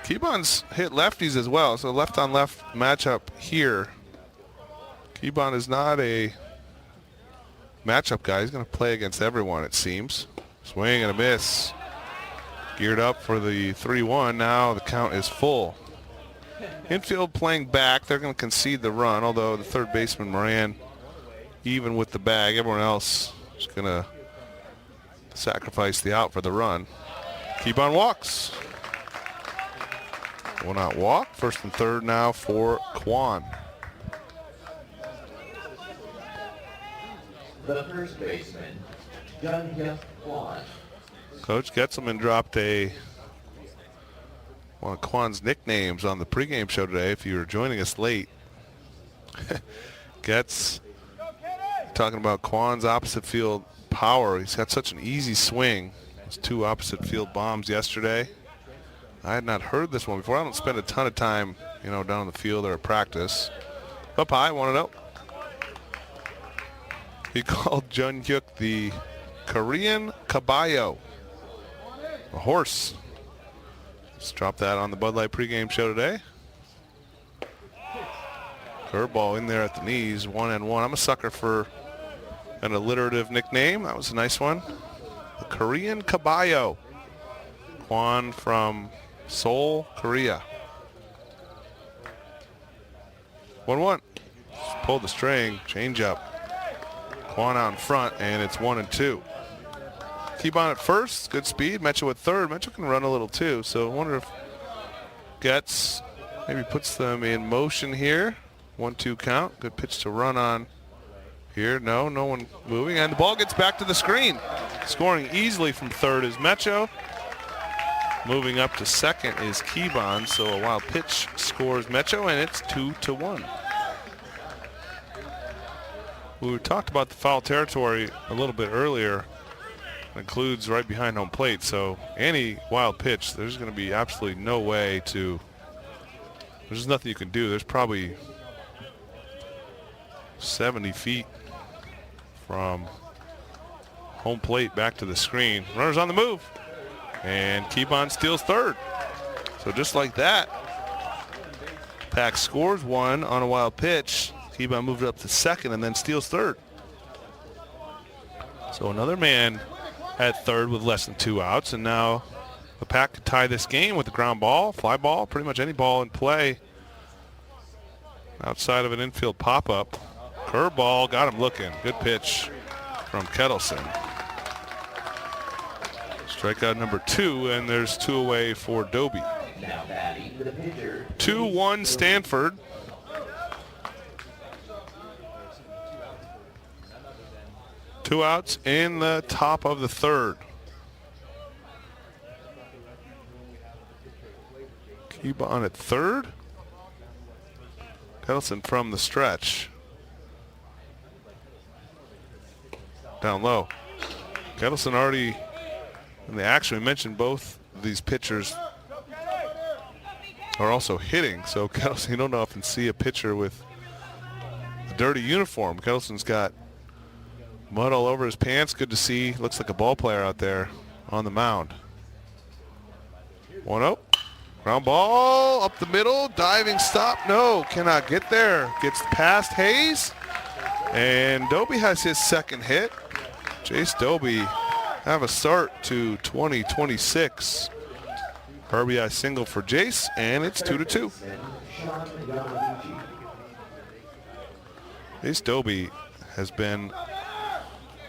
Keybon's hit lefties as well, so left on left matchup here. Keybon is not a matchup guy. He's going to play against everyone, it seems. Swing and a miss. Geared up for the 3-1. Now the count is full. Infield playing back. They're going to concede the run, although the third baseman Moran, even with the bag, everyone else is going to sacrifice the out for the run. Keybon walks. 1 out walk. First and third now for Kwan. The first baseman, Jung-Hyuk Kwan. Coach Getzelman dropped one of Kwan's nicknames on the pregame show today. If you were joining us late, Getz talking about Kwan's opposite field power. He's got such an easy swing. Those 2 opposite field bombs yesterday. I had not heard this one before. I don't spend a ton of time, down on the field or at practice. Up high, 1-0. He called Jung-Hyuk the Korean caballo, a horse. Just dropped that on the Bud Light pregame show today. Curveball in there at the knees, 1-1. I'm a sucker for an alliterative nickname. That was a nice one. The Korean caballo. Kwan from Seoul, Korea. 1-1. Just pulled the string, change up. Kwan out in front, and it's 1-2. Keybon at first, good speed. Mecho at third. Mecho can run a little too, so I wonder if Getz maybe puts them in motion here. 1-2 count. Good pitch to run on here. No one moving, and the ball gets back to the screen. Scoring easily from third is Mecho. Moving up to second is Keybon, so a wild pitch scores Mecho, and it's 2-1. We talked about the foul territory a little bit earlier. It includes right behind home plate, so any wild pitch, there's going to be absolutely no way to, there's nothing you can do. There's probably 70 feet from home plate back to the screen. Runners on the move, and Keybon steals third. So just like that, Pack scores 1 on a wild pitch. Keybon moved up to second and then steals third. So another man at third with less than 2 outs. And now the Pack could tie this game with a ground ball, fly ball, pretty much any ball in play outside of an infield pop-up. Curveball, got him looking. Good pitch from Kettleson. Strikeout number 2, and there's 2 away for Doby. 2-1 Stanford. Two outs in the top of the third. Kiba on at third. Kettleson from the stretch. Down low. Kettleson already in the action. We mentioned both these pitchers are also hitting. So Kettleson, you don't often see a pitcher with a dirty uniform. Kettleson's got mud all over his pants. Good to see. Looks like a ball player out there on the mound. 1-0. Ground ball up the middle. Diving stop. No, cannot get there. Gets past Hayes. And Doby has his second hit. Jace Doby have a start to 2026. RBI single for Jace, and it's 2-2. Jace Doby has been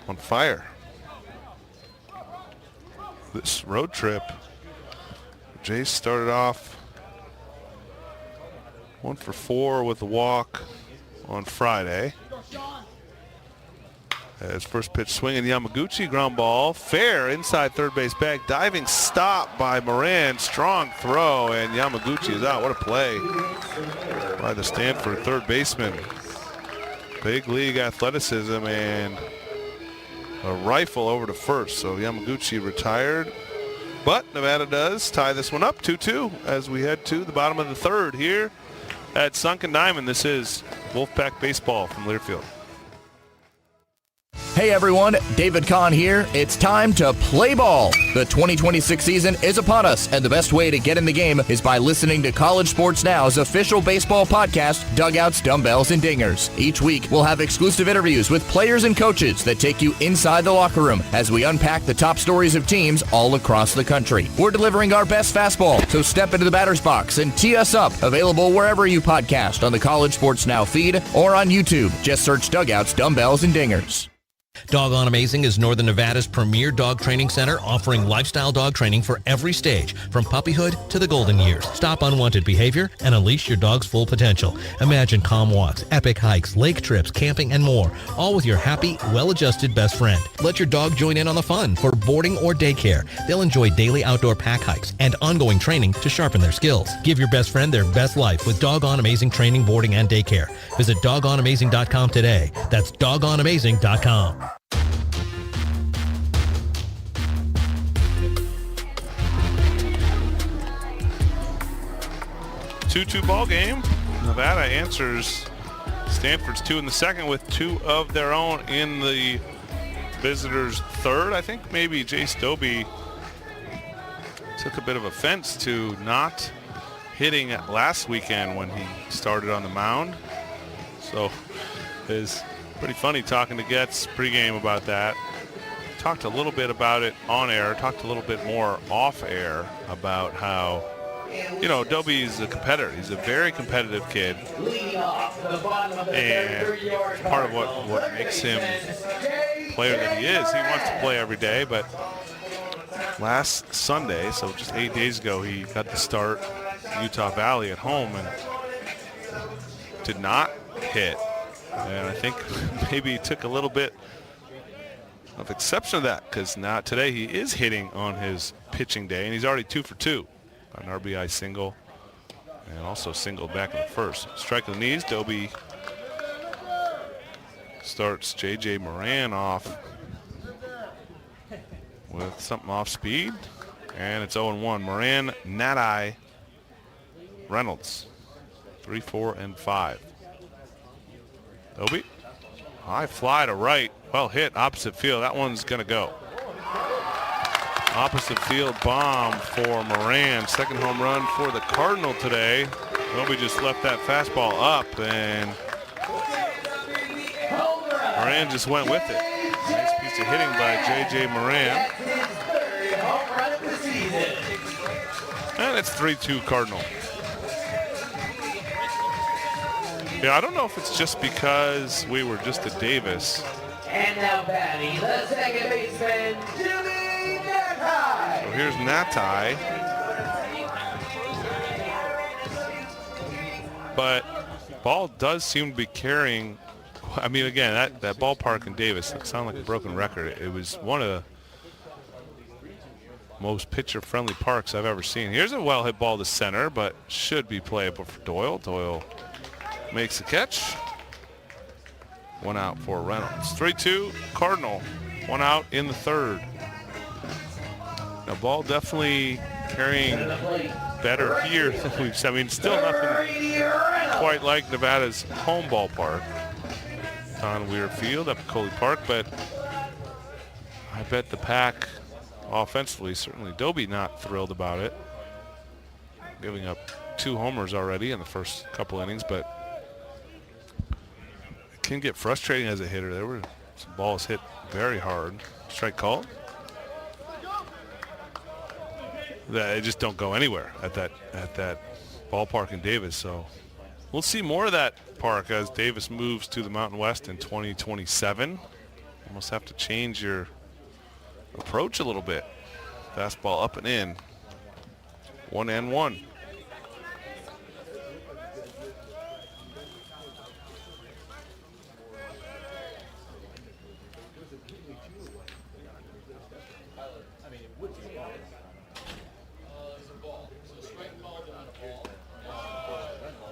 on fire this road trip. Jace started off 1 for 4 with a walk on Friday. His first pitch swinging Yamaguchi, ground ball, fair inside third base bag, diving stop by Moran, strong throw, and Yamaguchi is out. What a play by the Stanford third baseman. Big league athleticism and a rifle over to first. So Yamaguchi retired, but Nevada does tie this one up 2-2 as we head to the bottom of the third here at Sunken Diamond. This is Wolfpack Baseball from Learfield. Hey everyone, David Kahn here. It's time to play ball. The 2026 season is upon us, and the best way to get in the game is by listening to College Sports Now's official baseball podcast, Dugouts, Dumbbells, and Dingers. Each week, we'll have exclusive interviews with players and coaches that take you inside the locker room as we unpack the top stories of teams all across the country. We're delivering our best fastball, so step into the batter's box and tee us up. Available wherever you podcast on the College Sports Now feed or on YouTube. Just search Dugouts, Dumbbells, and Dingers. Doggone Amazing is Northern Nevada's premier dog training center, offering lifestyle dog training for every stage, from puppyhood to the golden years. Stop unwanted behavior and unleash your dog's full potential. Imagine calm walks, epic hikes, lake trips, camping, and more, all with your happy, well-adjusted best friend. Let your dog join in on the fun for boarding or daycare. They'll enjoy daily outdoor pack hikes and ongoing training to sharpen their skills. Give your best friend their best life with Doggone Amazing training, boarding, and daycare. Visit doggoneamazing.com today. That's doggoneamazing.com. 2-2 ball game. Nevada answers Stanford's 2 in the second with 2 of their own in the visitors' third. I think maybe Jace Doby took a bit of offense to not hitting last weekend when he started on the mound. So it's pretty funny talking to Getz pregame about that. Talked a little bit about it on air, talked a little bit more off air about how, you know, Doby's a competitor. He's a very competitive kid. And part of what makes him the player that he is, he wants to play every day. But last Sunday, so just 8 days ago, he got to start Utah Valley at home and did not hit. And I think maybe he took a little bit of exception to that, because now today he is hitting on his pitching day, and he's already 2 for 2. An RBI single and also single back in the first. Strike to the knees. Doby starts J.J. Moran off with something off speed, and it's 0-1. Moran, Nadai, Reynolds, 3, 4, and 5. Doby, high fly to right, well hit, opposite field. That one's going to go. Opposite field bomb for Moran. Second home run for the Cardinal today. Doby just left that fastball up, and Moran just went with it. Nice piece to hitting by J.J. Moran. And it's 3-2 Cardinal. Yeah, I don't know if it's just because we were just at Davis. And now batting the second baseman, Jimmy Natai. So here's Natai. But ball does seem to be carrying. I mean, again, that ballpark in Davis, it sounded like a broken record. It was one of the most pitcher-friendly parks I've ever seen. Here's a well-hit ball to center, but should be playable for Doyle. Doyle makes the catch. 1 out for Reynolds. 3-2 Cardinal. 1 out in the third. Now, ball definitely carrying better here than we've seen. I mean, still nothing quite like Nevada's home ballpark on Weir Field up at Coley Park, but I bet the Pack offensively, certainly Dobie not thrilled about it, giving up 2 homers already in the first couple innings, but it can get frustrating as a hitter. There were some balls hit very hard. Strike called. They just don't go anywhere at that ballpark in Davis. So we'll see more of that park as Davis moves to the Mountain West in 2027. Almost have to change your approach a little bit. Fastball up and in. 1-1.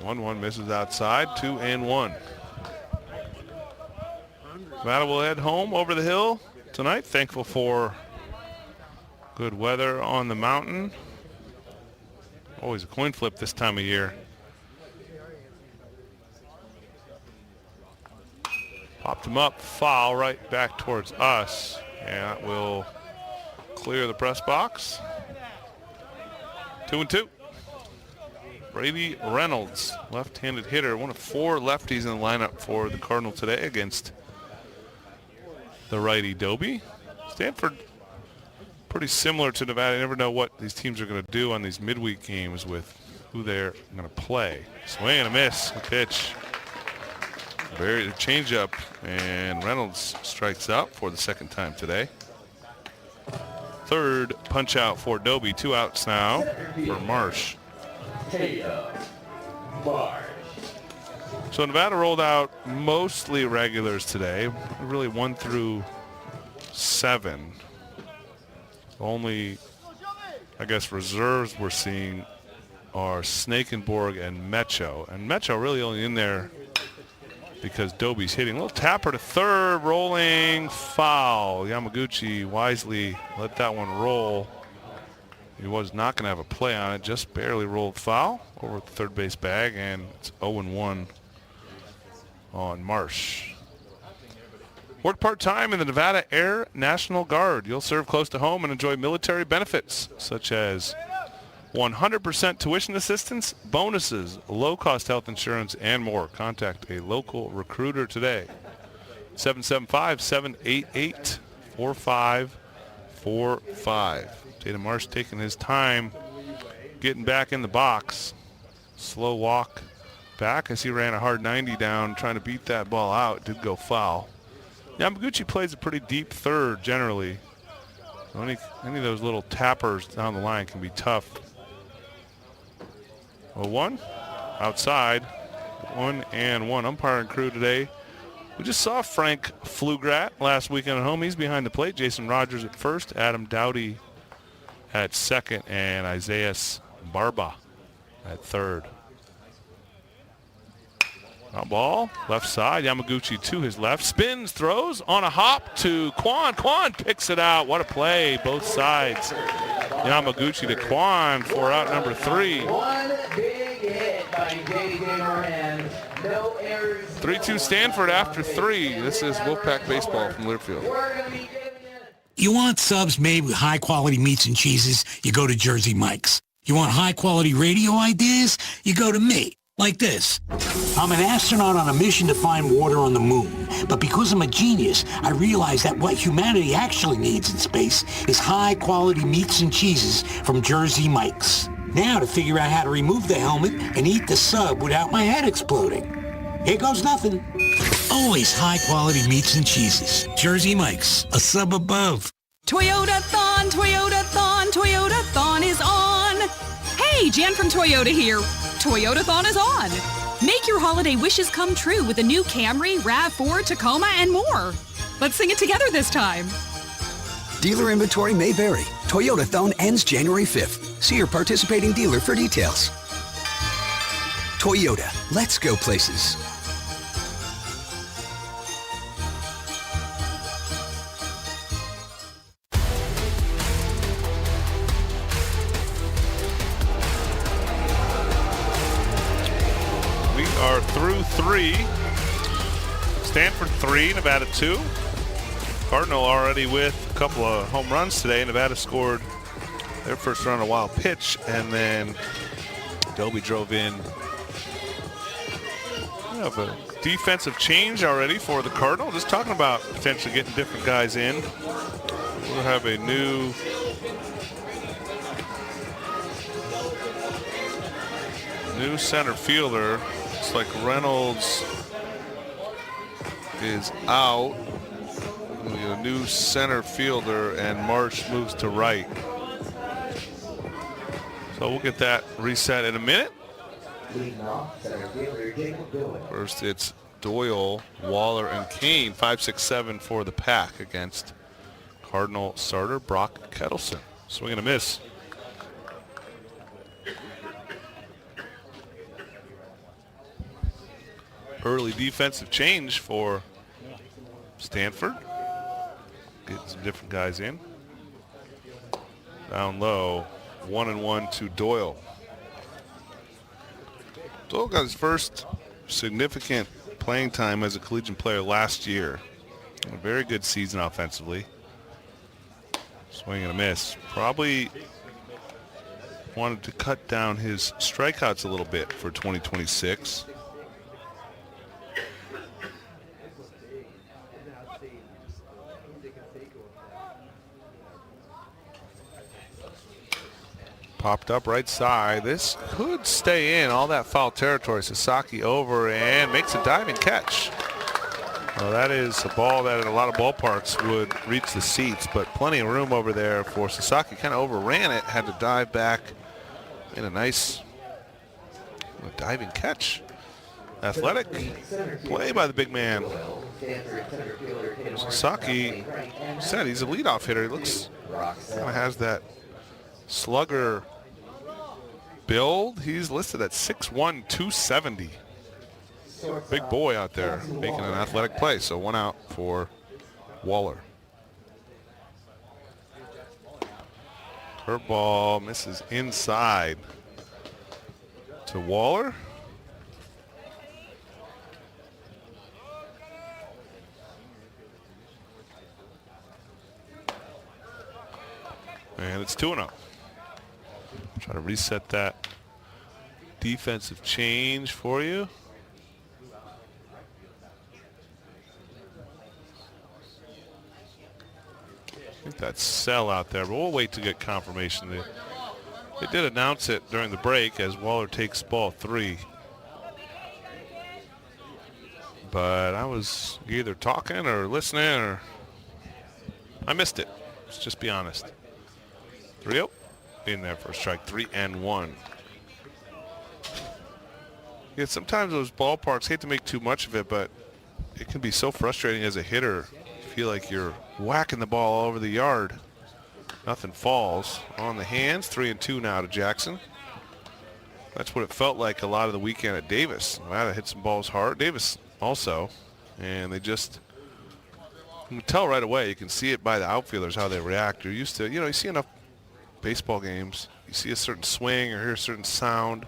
One misses outside. 2-1. Nevada will head home over the hill tonight. Thankful for good weather on the mountain. Always a coin flip this time of year. Popped him up, foul right back towards us. And that will clear the press box. 2-2. Brady Reynolds, left-handed hitter, one of 4 lefties in the lineup for the Cardinal today against the righty Dobie. Stanford, pretty similar to Nevada. You never know what these teams are going to do on these midweek games with who they're going to play. Swing and a miss, a pitch. Very change-up, and Reynolds strikes out for the second time today. Third punch-out for Dobie. 2 outs now for Marsh. So Nevada rolled out mostly regulars today, really 1 through 7. Only, I guess, reserves we're seeing are Snakenborg and Mecho. And Mecho really only in there because Dobie's hitting. A little tapper to third, rolling, foul. Yamaguchi wisely let that one roll. He was not going to have a play on it, just barely rolled foul over the third base bag, and it's 0-1 on Marsh. Work part-time in the Nevada Air National Guard. You'll serve close to home and enjoy military benefits such as 100% tuition assistance, bonuses, low-cost health insurance, and more. Contact a local recruiter today. 775-788-4545. Tatum Marsh taking his time getting back in the box. Slow walk back as he ran a hard 90 down trying to beat that ball out. It did go foul. Yamaguchi plays a pretty deep third generally. Any of those little tappers down the line can be tough. 0-1 outside. 1-1. Umpiring crew today. We just saw Frank Flugrat last weekend at home. He's behind the plate. Jason Rogers at first. Adam Dowdy at second, and Isaias Barba at third. Out ball, left side. Yamaguchi to his left. Spins, throws on a hop to Kwan. Kwan picks it out. What a play, both sides. Yamaguchi to Kwan for out number 3. One big hit by J.J. Moran. No errors. 3-2 Stanford after 3. This is Wolfpack Baseball from Learfield. You want subs made with high-quality meats and cheeses? You go to Jersey Mike's. You want high-quality radio ideas? You go to me. Like this. I'm an astronaut on a mission to find water on the moon. But because I'm a genius, I realized that what humanity actually needs in space is high-quality meats and cheeses from Jersey Mike's. Now to figure out how to remove the helmet and eat the sub without my head exploding. Here goes nothing. Always high-quality meats and cheeses. Jersey Mike's, a sub above. Toyota-thon, Toyota-thon, Toyota-thon is on. Hey, Jan from Toyota here. Toyota-thon is on. Make your holiday wishes come true with the new Camry, RAV4, Tacoma, and more. Let's sing it together this time. Dealer inventory may vary. Toyota-thon ends January 5th. See your participating dealer for details. Toyota, let's go places. We are through 3. Stanford 3, Nevada 2. Cardinal already with a couple of home runs today. Nevada scored their first run on a wild pitch, and then Dobie drove in. We have a defensive change already for the Cardinal. Just talking about potentially getting different guys in. We'll have a new center fielder. It's like Reynolds is out. We get a new center fielder, and Marsh moves to right. So we'll get that reset in a minute. First, it's Doyle, Waller, and Kane. 5-6-7 for the Pack against Cardinal starter Brock Kettleson. Swing and a miss. Early defensive change for Stanford. Getting some different guys in. Down low, 1-1 to Doyle. Doyle got his first significant playing time as a collegiate player last year. A very good season offensively. Swing and a miss. Probably wanted to cut down his strikeouts a little bit for 2026. Popped up right side. This could stay in. All that foul territory. Sasaki over and makes a diving catch. Well, that is a ball that in a lot of ballparks would reach the seats, but plenty of room over there for Sasaki. Kind of overran it. Had to dive back in a nice diving catch. Athletic play by the big man. Sasaki said he's a leadoff hitter. He looks kind of has that slugger build. He's listed at 6'1", 270. Big boy out there making an athletic play. So one out for Waller. Curveball misses inside to Waller. And it's 2-0. Try to reset that defensive change for you. I think that's Sell out there, but we'll wait to get confirmation. They did announce it during the break as Waller takes ball 3. But I was either talking or listening, or I missed it. Let's just be honest. 3-0 in there for a strike. 3-1. Yeah, sometimes those ballparks, hate to make too much of it, but it can be so frustrating as a hitter. You feel like you're whacking the ball all over the yard. Nothing falls. On the hands, 3-2 now to Jackson. That's what it felt like a lot of the weekend at Davis. Nevada hit some balls hard. Davis also. And they just, you can tell right away. You can see it by the outfielders how they react. You're used to, you see enough baseball games. You see a certain swing or hear a certain sound.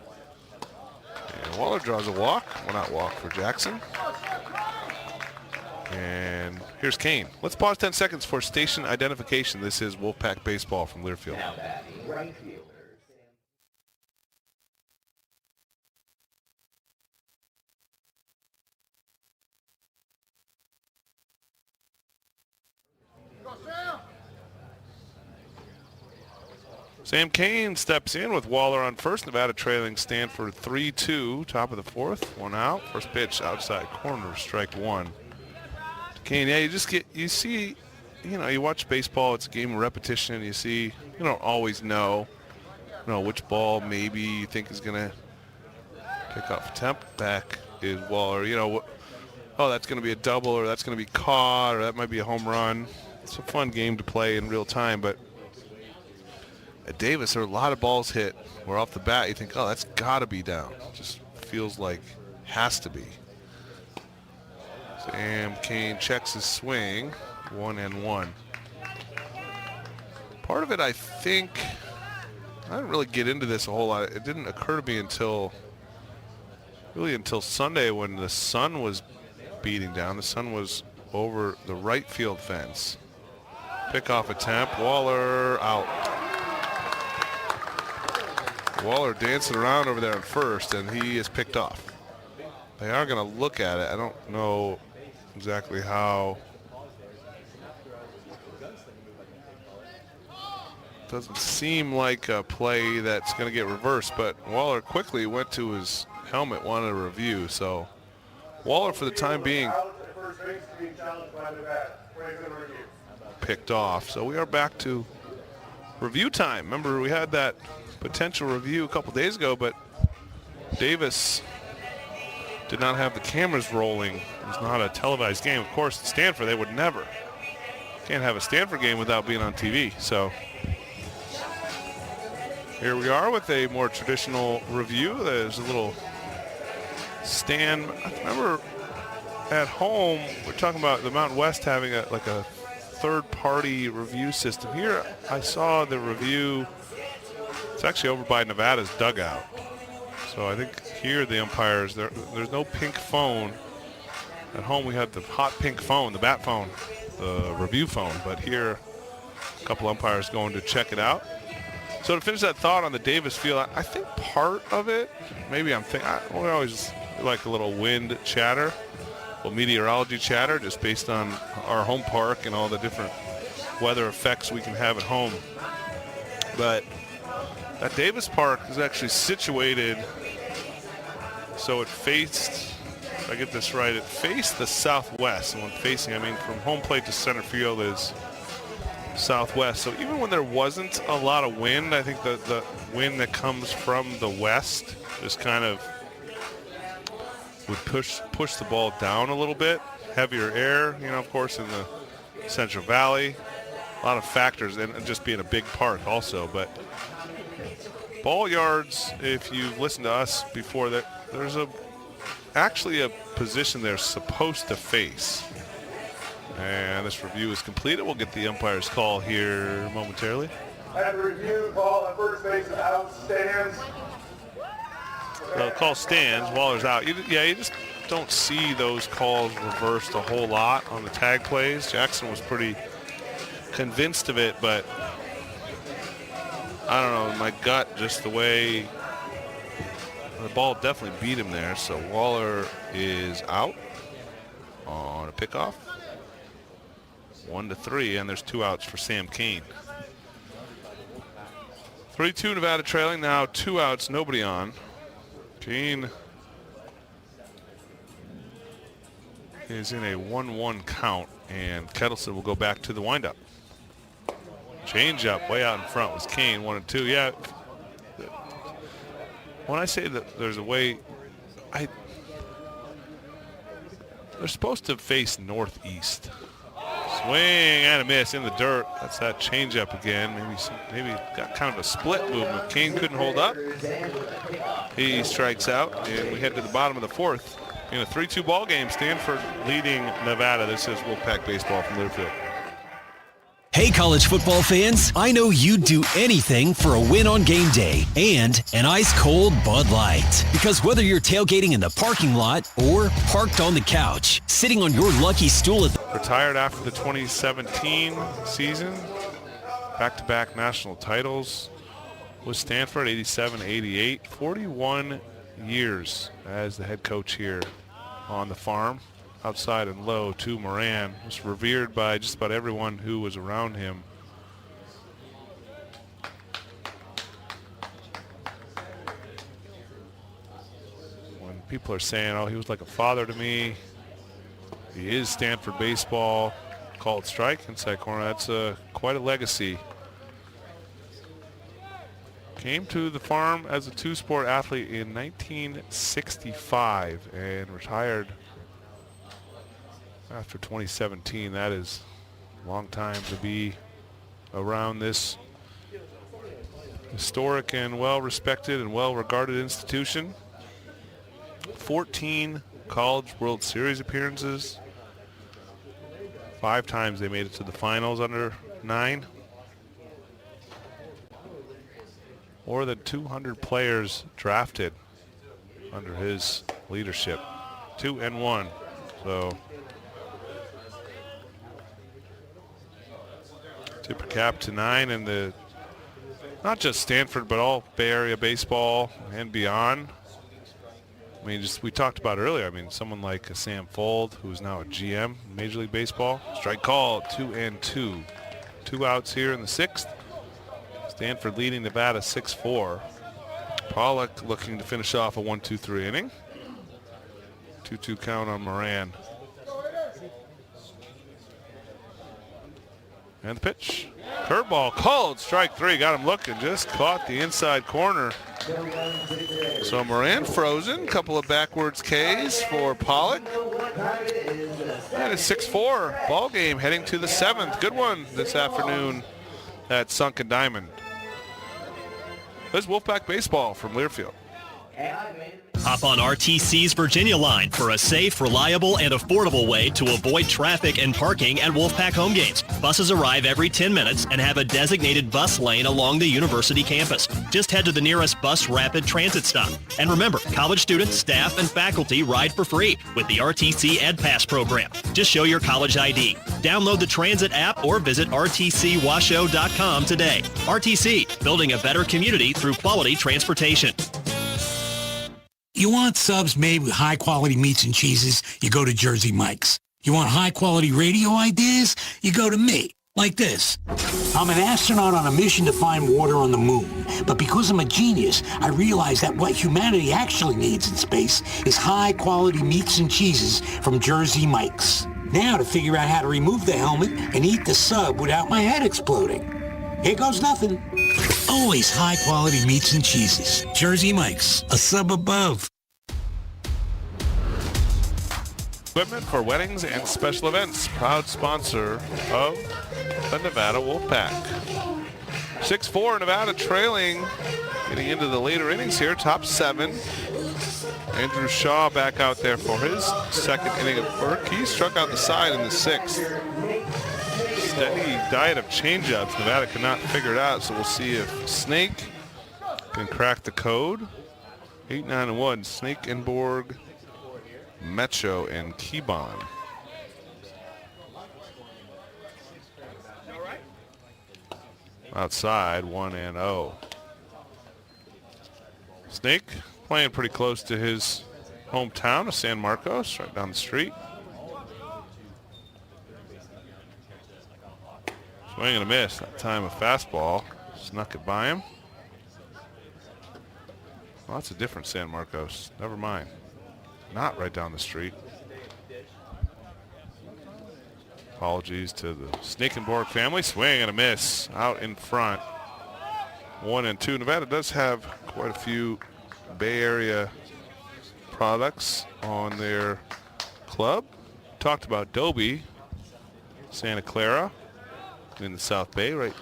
And Waller draws a walk. Well, not walk for Jackson. And here's Kane. Let's pause 10 seconds for station identification. This is Wolfpack Baseball from Learfield. Sam Kane steps in with Waller on first. Nevada trailing Stanford 3-2. Top of the fourth. One out. First pitch outside corner. Strike one. Kane, yeah, you see, you watch baseball. It's a game of repetition. You see, you don't always know which ball maybe you think is going to pick off a temp. Back is Waller. That's going to be a double, or that's going to be caught, or that might be a home run. It's a fun game to play in real time, but at Davis, there are a lot of balls hit where off the bat you think, oh, that's got to be down. Just feels like has to be. Sam Kane checks his swing, 1-1. Part of it, I think, I didn't really get into this a whole lot. It didn't occur to me until Sunday when the sun was beating down. The sun was over the right field fence. Pickoff attempt, Waller out. Waller dancing around over there at first, and he is picked off. They are going to look at it. I don't know exactly how. Doesn't seem like a play that's going to get reversed, but Waller quickly went to his helmet, wanted a review. So Waller, for the time being, picked off. So we are back to review time. Remember, we had that potential review a couple days ago, but Davis did not have the cameras rolling. It was not a televised game. Of course, at Stanford, they would never. Can't have a Stanford game without being on TV. So here we are with a more traditional review. There's a little stand. I remember at home, we're talking about the Mountain West having a third-party review system. Here, I saw the review. It's actually over by Nevada's dugout. So I think here the umpires, there's no pink phone. At home we had the hot pink phone, the bat phone, the review phone. But here, a couple umpires going to check it out. So to finish that thought on the Davis field, I think part of it, maybe I'm thinking, we always like a little wind chatter, well, meteorology chatter, just based on our home park and all the different weather effects we can have at home. But that Davis Park is actually situated so it faced, if I get this right, it faced the southwest. And when facing, I mean from home plate to center field is southwest. So even when there wasn't a lot of wind, I think the wind that comes from the west just kind of would push the ball down a little bit. Heavier air, of course, in the Central Valley. A lot of factors, and just being a big park also. But ball yards, if you've listened to us before, that there's actually a position they're supposed to face. And this review is completed. We'll get the umpire's call here momentarily. And review call at first base and out stands. The call stands. Waller's out. You just don't see those calls reversed a whole lot on the tag plays. Jackson was pretty convinced of it, but I don't know, my gut, just the way the ball definitely beat him there. So Waller is out on a pickoff. 1-3, and there's 2 outs for Sam Kane. 3-2 Nevada trailing, now 2 outs, nobody on. Kane is in a 1-1 count, and Kettleson will go back to the windup. Change up way out in front was Kane, 1-2. Yeah, when I say that there's a way, they're supposed to face northeast. Swing and a miss in the dirt. That's that changeup again. Maybe got kind of a split movement. Kane couldn't hold up. He strikes out, and we head to the bottom of the fourth. In a 3-2 ball game, Stanford leading Nevada. This is Wolfpack Baseball from Learfield. Hey, college football fans, I know you'd do anything for a win on game day and an ice-cold Bud Light. Because whether you're tailgating in the parking lot or parked on the couch, sitting on your lucky stool at the... Retired after the 2017 season, back-to-back national titles with Stanford, 87-88, 41 years as the head coach here on the farm. Outside and low to Moran, was revered by just about everyone who was around him. people are saying, oh, he was like a father to me. He is Stanford baseball. Called strike inside corner. That's quite a legacy. Came to the farm as a two-sport athlete in 1965 and retired after 2017. That is a long time to be around this historic and well-respected and well-regarded institution. 14 College World Series appearances. 5 times they made it to the finals under 9. More than 200 players drafted under his leadership. 2-1. So tip cap to 9, and the not just Stanford but all Bay Area baseball and beyond. I mean, just we talked about earlier. I mean, someone like Sam Fold, who's now a GM in Major League Baseball. Strike call, 2-2. 2 outs here in the 6th. Stanford leading Nevada 6-4. Pollock looking to finish off a 1-2-3 inning. 2-2 count on Moran. And the pitch. Curveball called, strike 3. Got him looking, just caught the inside corner. So Moran frozen, couple of backwards Ks for Pollock. And a 6-4 ball game heading to the 7th. Good one this afternoon at Sunken Diamond. There's Wolfpack baseball from Learfield. Hop on RTC's Virginia line for a safe, reliable, and affordable way to avoid traffic and parking at Wolfpack home games. Buses arrive every 10 minutes and have a designated bus lane along the university campus. Just head to the nearest bus rapid transit stop. And remember, college students, staff, and faculty ride for free with the RTC EdPass program. Just show your college ID. Download the transit app or visit rtcwashoe.com today. RTC, building a better community through quality transportation. You want subs made with high-quality meats and cheeses, you go to Jersey Mike's. You want high-quality radio ideas, you go to me, like this. I'm an astronaut on a mission to find water on the moon. But because I'm a genius, I realize that what humanity actually needs in space is high-quality meats and cheeses from Jersey Mike's. Now to figure out how to remove the helmet and eat the sub without my head exploding. Here goes nothing. Always high-quality meats and cheeses. Jersey Mike's, a sub above. Equipment for weddings and special events. Proud sponsor of the Nevada Wolfpack. 6-4 Nevada trailing. Getting into the later innings here. Top 7. Andrew Shaw back out there for his second inning of work. He struck out the side in the 6th. Steady diet of changeups. Nevada cannot figure it out, so we'll see if Snake can crack the code. 8-9-1. Snakenborg, Mecho, and Keybon. Outside, 1-0. Snake playing pretty close to his hometown of San Marcos, right down the street. Swing and a miss. That time a fastball. Snuck it by him. Well, that's a different San Marcos. Never mind. Not right down the street. Apologies to the Snakenborg family. Swing and a miss. Out in front. 1-2. Nevada does have quite a few Bay Area products on their club. Talked about Dobie, Santa Clara, in the South Bay, right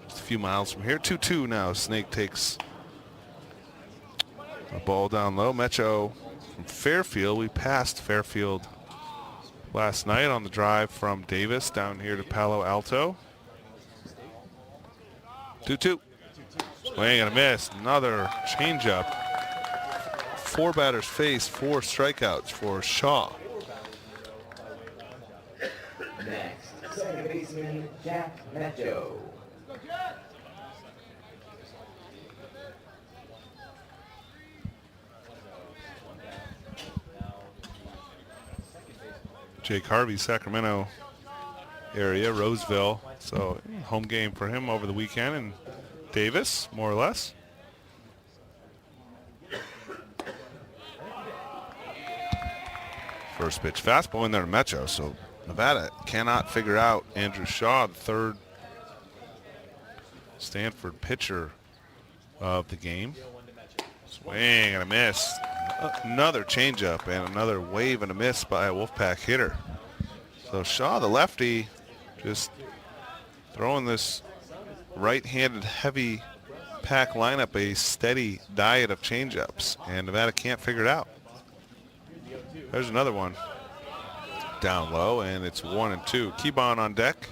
just a few miles from here. 2-2 now. Snake takes a ball down low. Mecho from Fairfield. We passed Fairfield last night on the drive from Davis down here to Palo Alto. 2-2. Swing and a miss. Another changeup. 4 batters face, 4 strikeouts for Shaw. Next, second baseman Jack Mecho. Jake Harvey, Sacramento area, Roseville. So home game for him over the weekend in Davis, more or less. first pitch. Fastball in there to Metro, so Nevada cannot figure out Andrew Shaw, the third Stanford pitcher of the game. Swing and a miss. Another changeup and another wave and a miss by a Wolfpack hitter. So Shaw, the lefty, just throwing this right-handed heavy pack lineup a steady diet of changeups, and Nevada can't figure it out. There's another one down low, and it's 1-2. Keybon on deck.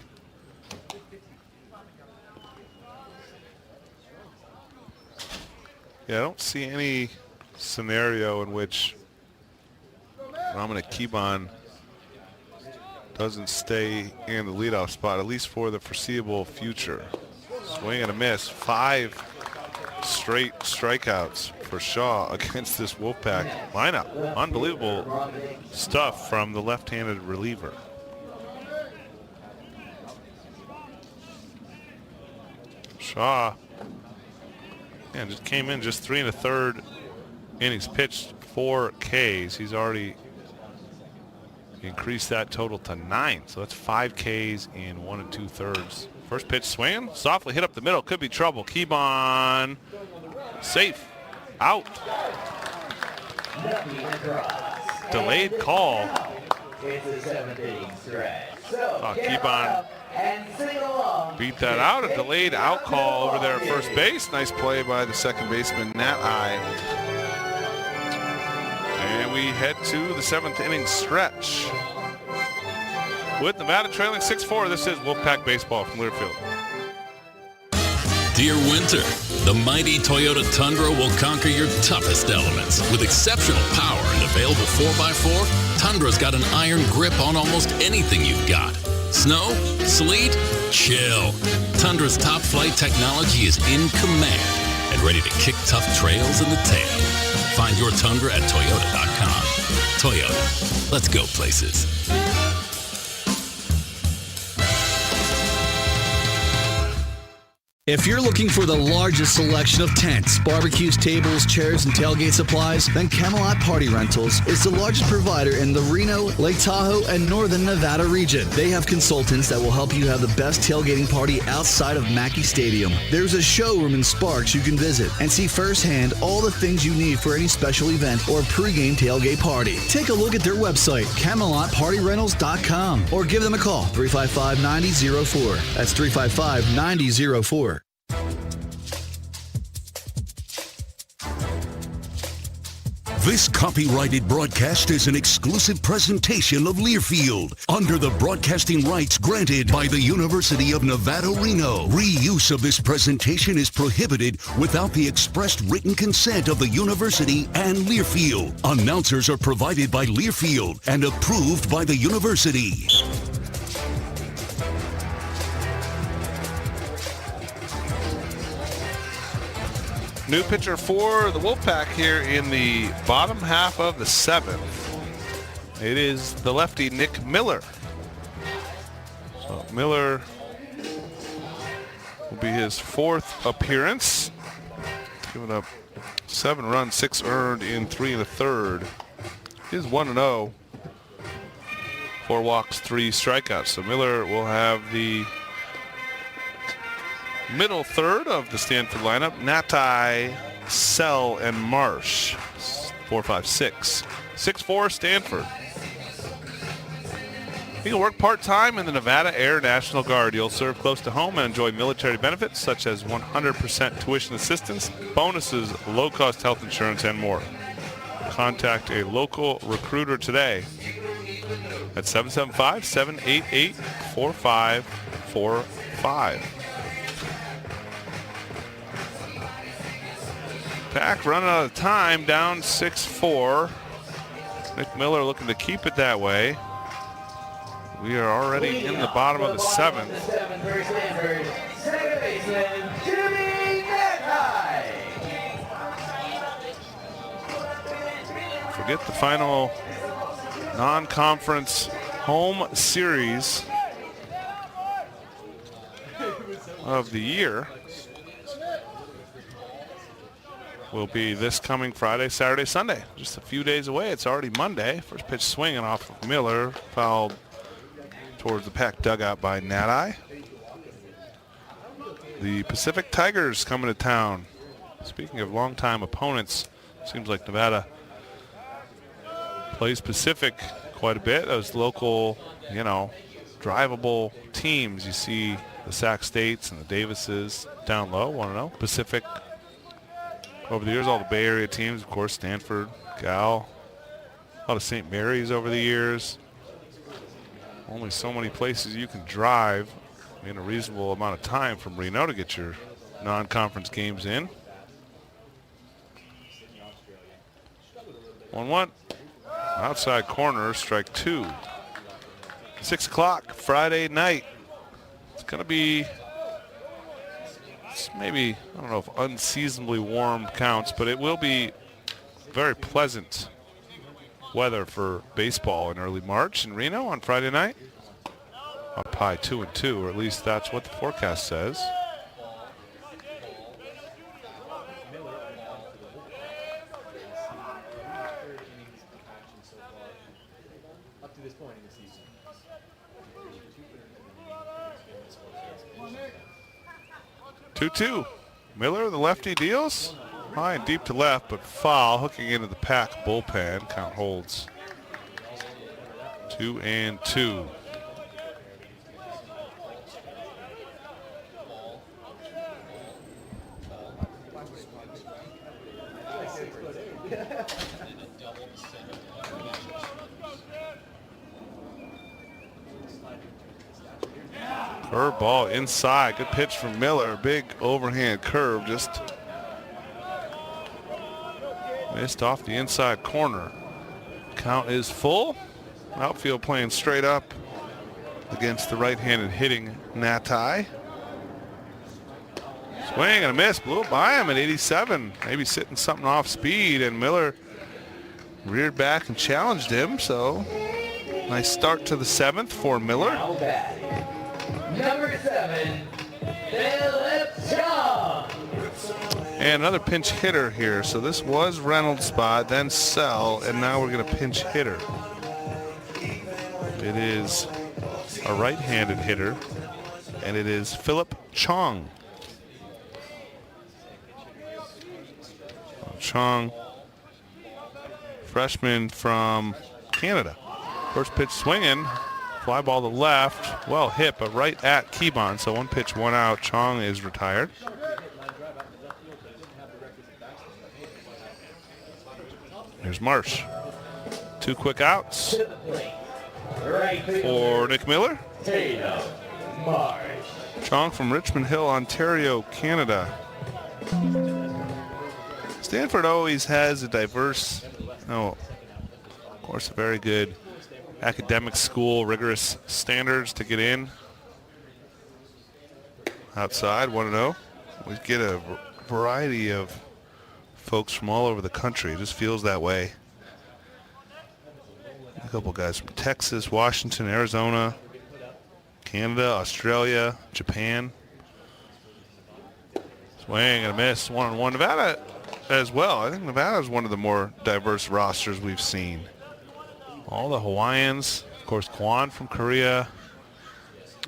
Yeah, I don't see any scenario in which Dominic Keybon doesn't stay in the leadoff spot, at least for the foreseeable future. Swing and a miss. 5 straight strikeouts for Shaw against this Wolfpack lineup. Unbelievable stuff from the left-handed reliever. Shaw, and just came in just 3 1/3 innings pitched, 4 Ks. He's already increased that total to 9. So that's 5 Ks in 1 2/3. First pitch swing, softly hit up the middle, could be trouble. Keybon, safe, out. Delayed call. It's a 7th-inning stretch. Keybon beat that out. A delayed out call over there at first base. Nice play by the second baseman, Nat Eye. And we head to the 7th-inning stretch. With Nevada trailing 6-4, this is Wolfpack Baseball from Learfield. Dear winter, the mighty Toyota Tundra will conquer your toughest elements. With exceptional power and available 4x4, Tundra's got an iron grip on almost anything you've got. Snow? Sleet? Chill. Tundra's top flight technology is in command and ready to kick tough trails in the tail. Find your Tundra at Toyota.com. Toyota. Let's go places. If you're looking for the largest selection of tents, barbecues, tables, chairs, and tailgate supplies, then Camelot Party Rentals is the largest provider in the Reno, Lake Tahoe, and Northern Nevada region. They have consultants that will help you have the best tailgating party outside of Mackey Stadium. There's a showroom in Sparks you can visit and see firsthand all the things you need for any special event or pregame tailgate party. Take a look at their website, CamelotPartyRentals.com, or give them a call, 355-9004. That's 355-9004. This copyrighted broadcast is an exclusive presentation of Learfield under the broadcasting rights granted by the University of Nevada, Reno. Reuse of this presentation is prohibited without the expressed written consent of the university and Learfield. Announcers are provided by Learfield and approved by the university. New pitcher for the Wolfpack here in the bottom half of the 7th. It is the lefty Nick Miller. So Miller will be his 4th appearance. Giving up 7 runs, 6 earned in 3 1/3. He's 1-0. 4 walks, 3 strikeouts. So Miller will have the middle third of the Stanford lineup. Natai, Sell, and Marsh. 4, 5, 6. 6-4 Stanford. You can work part-time in the Nevada Air National Guard. You'll serve close to home and enjoy military benefits such as 100% tuition assistance, bonuses, low-cost health insurance, and more. Contact a local recruiter today at 775-788-4545. Pack running out of time, down 6-4. Nick Miller looking to keep it that way. We are already in the bottom of the 7th. Second baseman, Jimmy Neckeye. Forget the final non-conference home series of the year. will be this coming Friday, Saturday, Sunday. Just a few days away. It's already Monday. First pitch swinging off of Miller, fouled towards the Pack dugout by Nati. The Pacific Tigers coming to town. Speaking of longtime opponents, seems like Nevada plays Pacific quite a bit. Those local, drivable teams. You see the Sac States and the Davises down low, 1-0. Pacific, over the years, all the Bay Area teams, of course, Stanford, Cal, a lot of St. Mary's over the years. Only so many places you can drive in a reasonable amount of time from Reno to get your non-conference games in. 1-1. Outside corner, strike two. 6 o'clock Friday night. It's going to be, maybe, I don't know if unseasonably warm counts, but it will be very pleasant weather for baseball in early March in Reno on Friday night. Up high 2-2, or at least that's what the forecast says. Up to this point in the season. 2-2. Miller, the lefty, deals. High and deep to left, but foul, hooking into the Pack bullpen. Count holds. 2-2. Curveball inside. Good pitch from Miller. Big overhand curve. Just missed off the inside corner. Count is full. Outfield playing straight up against the right-handed hitting Nati. Swing and a miss. Blew it by him at 87. Maybe sitting something off speed, and Miller reared back and challenged him. So nice start to the 7th for Miller. Number 7, Philip Chung. And another pinch hitter here. So this was Reynolds' spot, then Sell, and now we're going to pinch hitter. It is a right-handed hitter, and it is Philip Chung. Chung, freshman from Canada. First pitch swinging. Fly ball to left, well hit, but right at Keybon. So 1 pitch, 1 out. Chong is retired. Here's Marsh. 2 quick outs for Nick Miller. Chong from Richmond Hill, Ontario, Canada. Stanford always has a diverse, of course, a very good academic school, rigorous standards to get in. Outside, 1-0. We get a variety of folks from all over the country. It just feels that way. A couple guys from Texas, Washington, Arizona, Canada, Australia, Japan. Swing and a miss, 1-1. Nevada as well. I think Nevada is one of the more diverse rosters we've seen. All the Hawaiians, of course, Kwan from Korea,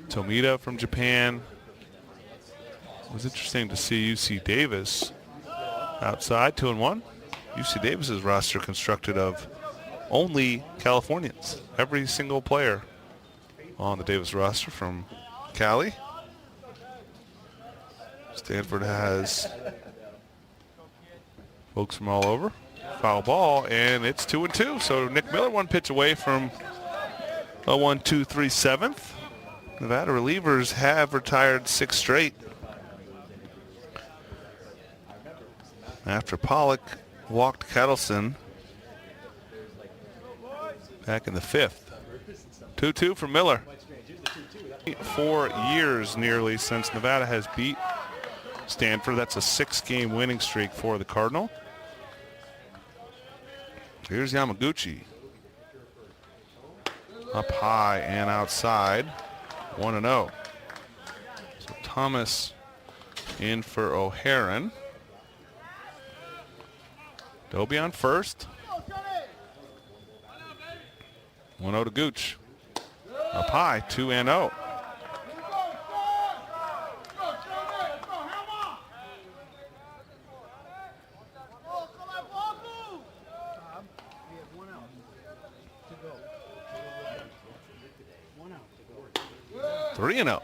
Tomita from Japan. It was interesting to see UC Davis outside, 2-1. UC Davis's roster constructed of only Californians. Every single player on the Davis roster from Cali. Stanford has folks from all over. Foul ball, and it's 2-2. So Nick Miller 1 pitch away from a 1-2-3 7th. Nevada relievers have retired 6 straight. After Pollock walked Kettleson back in the 5th. 2-2 for Miller. 4 years nearly since Nevada has beat Stanford. That's a 6-game winning streak for the Cardinal. Here's Yamaguchi. Up high and outside. 1-0. So Thomas in for O'Haron. Dobie on first. 1-0 to Gooch. Up high, 2-0. Three and 0.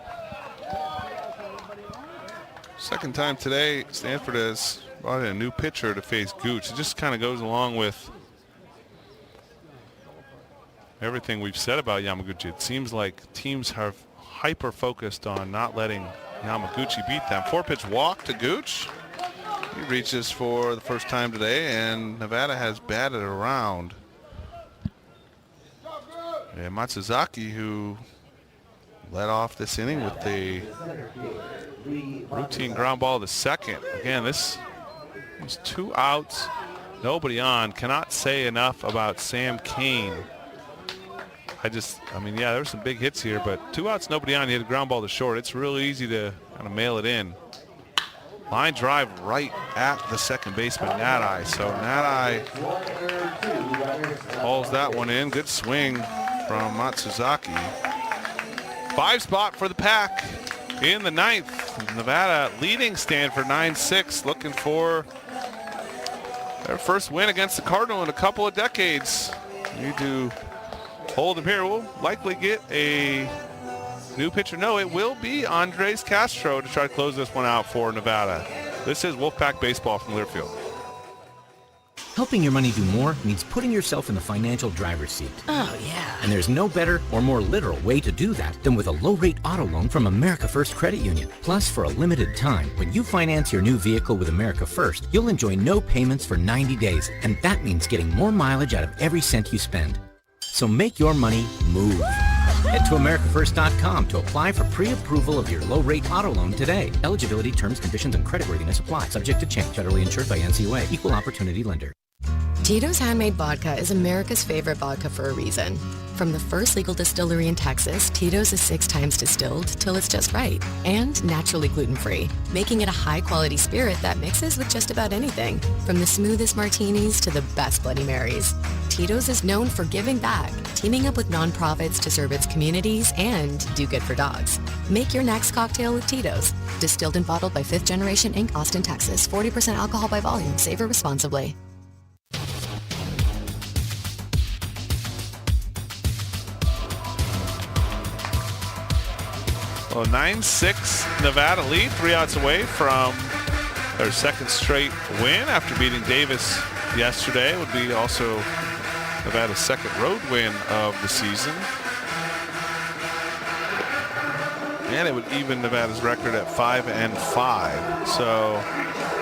Second time today, Stanford has brought in a new pitcher to face Gooch. It just kind of goes along with everything we've said about Yamaguchi. It seems like teams have hyper-focused on not letting Yamaguchi beat them. 4-pitch walk to Gooch. He reaches for the first time today, and Nevada has batted around. And Matsuzaki, who led off this inning with a routine ground ball to second. Again, this was 2 outs, nobody on. Cannot say enough about Sam Kane. I mean, yeah, there were some big hits here, but 2 outs, nobody on. He had a ground ball to short. It's really easy to kind of mail it in. Line drive right at the second baseman, Nadai. So Nadai hauls that one in. Good swing from Matsuzaki. 5 spot for the Pack in the 9th. Nevada leading Stanford 9-6, looking for their first win against the Cardinal in a couple of decades. Need to hold them here. We'll likely get a new pitcher. No, it will be Andres Castro to try to close this one out for Nevada. This is Wolfpack Baseball from Learfield. Helping your money do more means putting yourself in the financial driver's seat. Oh, yeah. And there's no better or more literal way to do that than with a low-rate auto loan from America First Credit Union. Plus, for a limited time, when you finance your new vehicle with America First, you'll enjoy no payments for 90 days. And that means getting more mileage out of every cent you spend. So make your money move. Head to AmericaFirst.com to apply for pre-approval of your low-rate auto loan today. Eligibility, terms, conditions, and creditworthiness apply. Subject to change. Federally insured by NCUA. Equal opportunity lender. Tito's Handmade Vodka is America's favorite vodka for a reason. From the first legal distillery in Texas, Tito's is 6 times distilled till it's just right. And naturally gluten-free, making it a high-quality spirit that mixes with just about anything. From the smoothest martinis to the best Bloody Marys. Tito's is known for giving back, teaming up with nonprofits to serve its communities and do good for dogs. Make your next cocktail with Tito's. Distilled and bottled by 5th Generation Inc., Austin, Texas. 40% alcohol by volume. Savor responsibly. Well, 9-6 Nevada lead, 3 outs away from their second straight win after beating Davis yesterday. Would be also Nevada's second road win of the season. And it would even Nevada's record at 5-5. So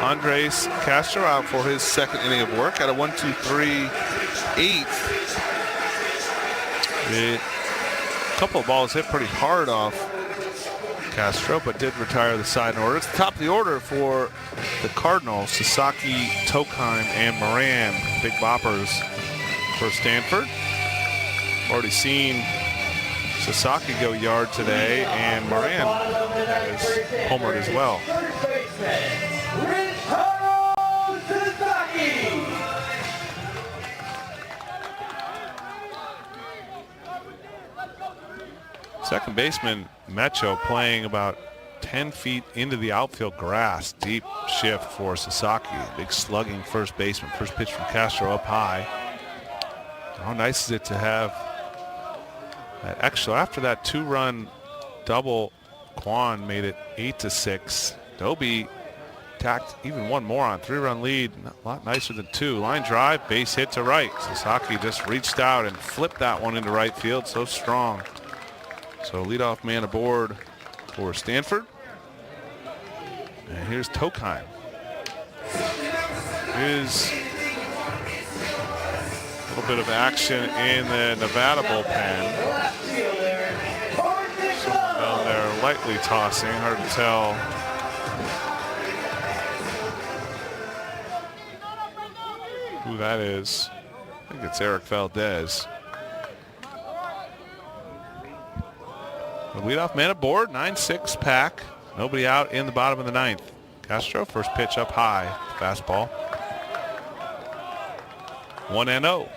Andres Castro out for his second inning of work at a 1-2-3-8. A couple of balls hit pretty hard off Castro, but did retire the side in order. It's the top of the order for the Cardinals. Sasaki, Tokheim, and Moran, big boppers for Stanford. Already seen Sasaki go yard today, and Moran has homered as well. Second baseman Mecho playing about 10 feet into the outfield grass. Deep shift for Sasaki. Big slugging first baseman. First pitch from Castro up high. How nice is it to have that extra? After that 2-run double, Quan made it 8-6. Dobie tacked even one more on. 3-run lead. A lot nicer than 2. Line drive, base hit to right. Sasaki just reached out and flipped that one into right field. So strong. So leadoff man aboard for Stanford. And here's Tokheim. Here's a little bit of action in the Nevada bullpen. Someone down there lightly tossing, hard to tell. Who that is. I think it's Eric Valdez. The leadoff man aboard, 9-6 Pack. Nobody out in the bottom of the 9th. Castro, first pitch up high. Fastball. 1-0.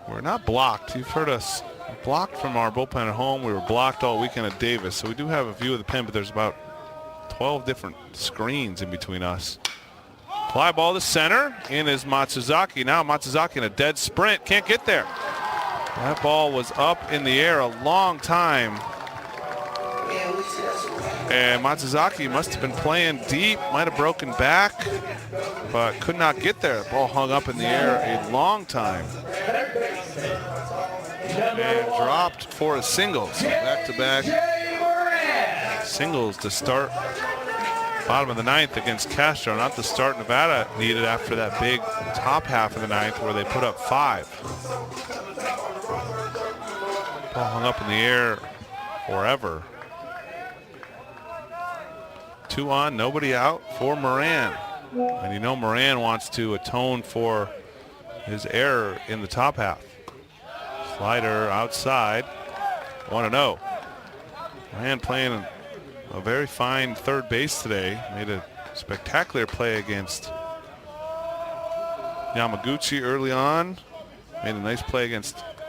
We're not blocked. You've heard us blocked from our bullpen at home. We were blocked all weekend at Davis. So we do have a view of the pen, but there's about 12 different screens in between us. Fly ball to center. In is Matsuzaki. Now Matsuzaki in a dead sprint. Can't get there. That ball was up in the air a long time. And Matsuzaki must have been playing deep. Might have broken back, but could not get there. The ball hung up in the air a long time. And dropped for a single. So back-to-back singles to start bottom of the ninth against Castro. Not the start Nevada needed after that big top half of the ninth where they put up 5. Ball hung up in the air forever. 2 on, nobody out for Moran. And you know Moran wants to atone for his error in the top half. Slider outside, 1-0. Moran playing a very fine third base today. Made a spectacular play against Yamaguchi early on. Made a nice play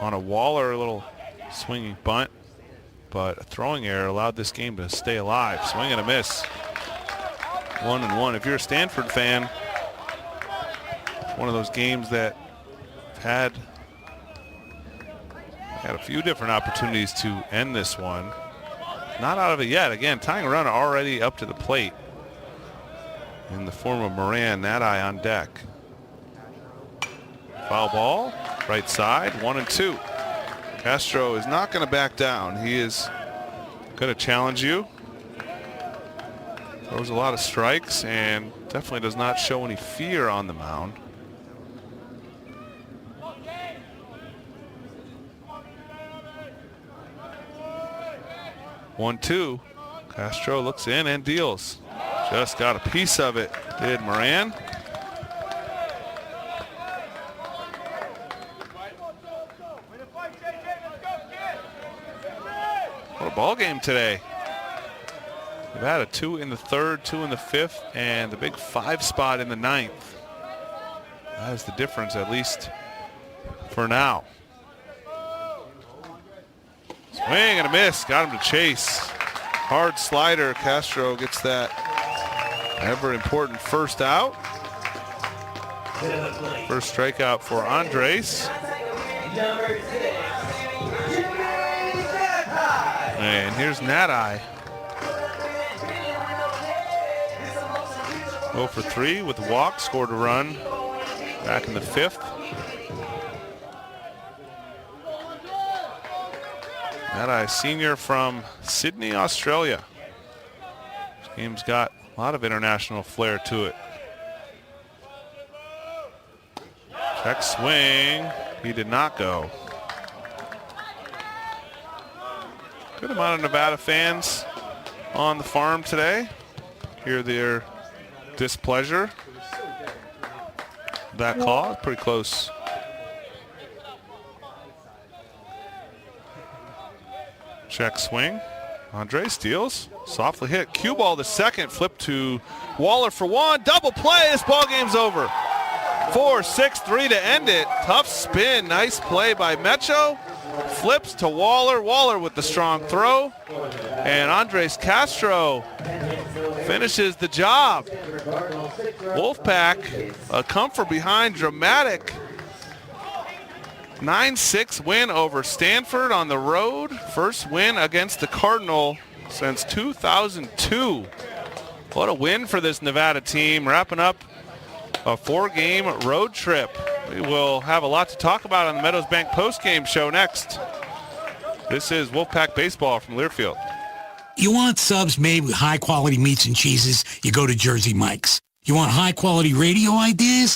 on a Waller, a little swinging bunt. But a throwing error allowed this game to stay alive. Swing and a miss. 1-1. If you're a Stanford fan, it's one of those games that had a few different opportunities to end this one. Not out of it yet. Again, tying run already up to the plate in the form of Moran. Nadai on deck. Foul ball, right side, 1-2. Castro is not going to back down. He is going to challenge you. Throws a lot of strikes and definitely does not show any fear on the mound. One, 2. Castro looks in and deals. Just got a piece of it, did Moran. What a ball game today. We've had a 2 in the third, 2 in the fifth, and the big 5 spot in the ninth. That is the difference, at least for now. Swing and a miss. Got him to chase. Hard slider. Castro gets that ever important first out. First strikeout for Andres. And here's Nadai. 0 for 3 with the walk. Scored a run back in the 5th. Nadai, senior from Sydney, Australia. This game's got a lot of international flair to it. Check swing. He did not go. Good amount of Nevada fans on the farm today. Hear their displeasure. That call, pretty close. Check swing. Andre steals. Softly hit. Cue ball to second. Flip to Waller for 1. Double play. This ball game's over. 4-6-3 to end it. Tough spin. Nice play by Mecho. Flips to Waller. Waller with the strong throw. And Andres Castro finishes the job. Wolfpack, a come from behind dramatic 9-6 win over Stanford on the road. First win against the Cardinal since 2002. What a win for this Nevada team, wrapping up a 4-game road trip. We will have a lot to talk about on the Meadows Bank postgame show next. This is Wolfpack Baseball from Learfield. You want subs made with high-quality meats and cheeses? You go to Jersey Mike's. You want high-quality radio ideas?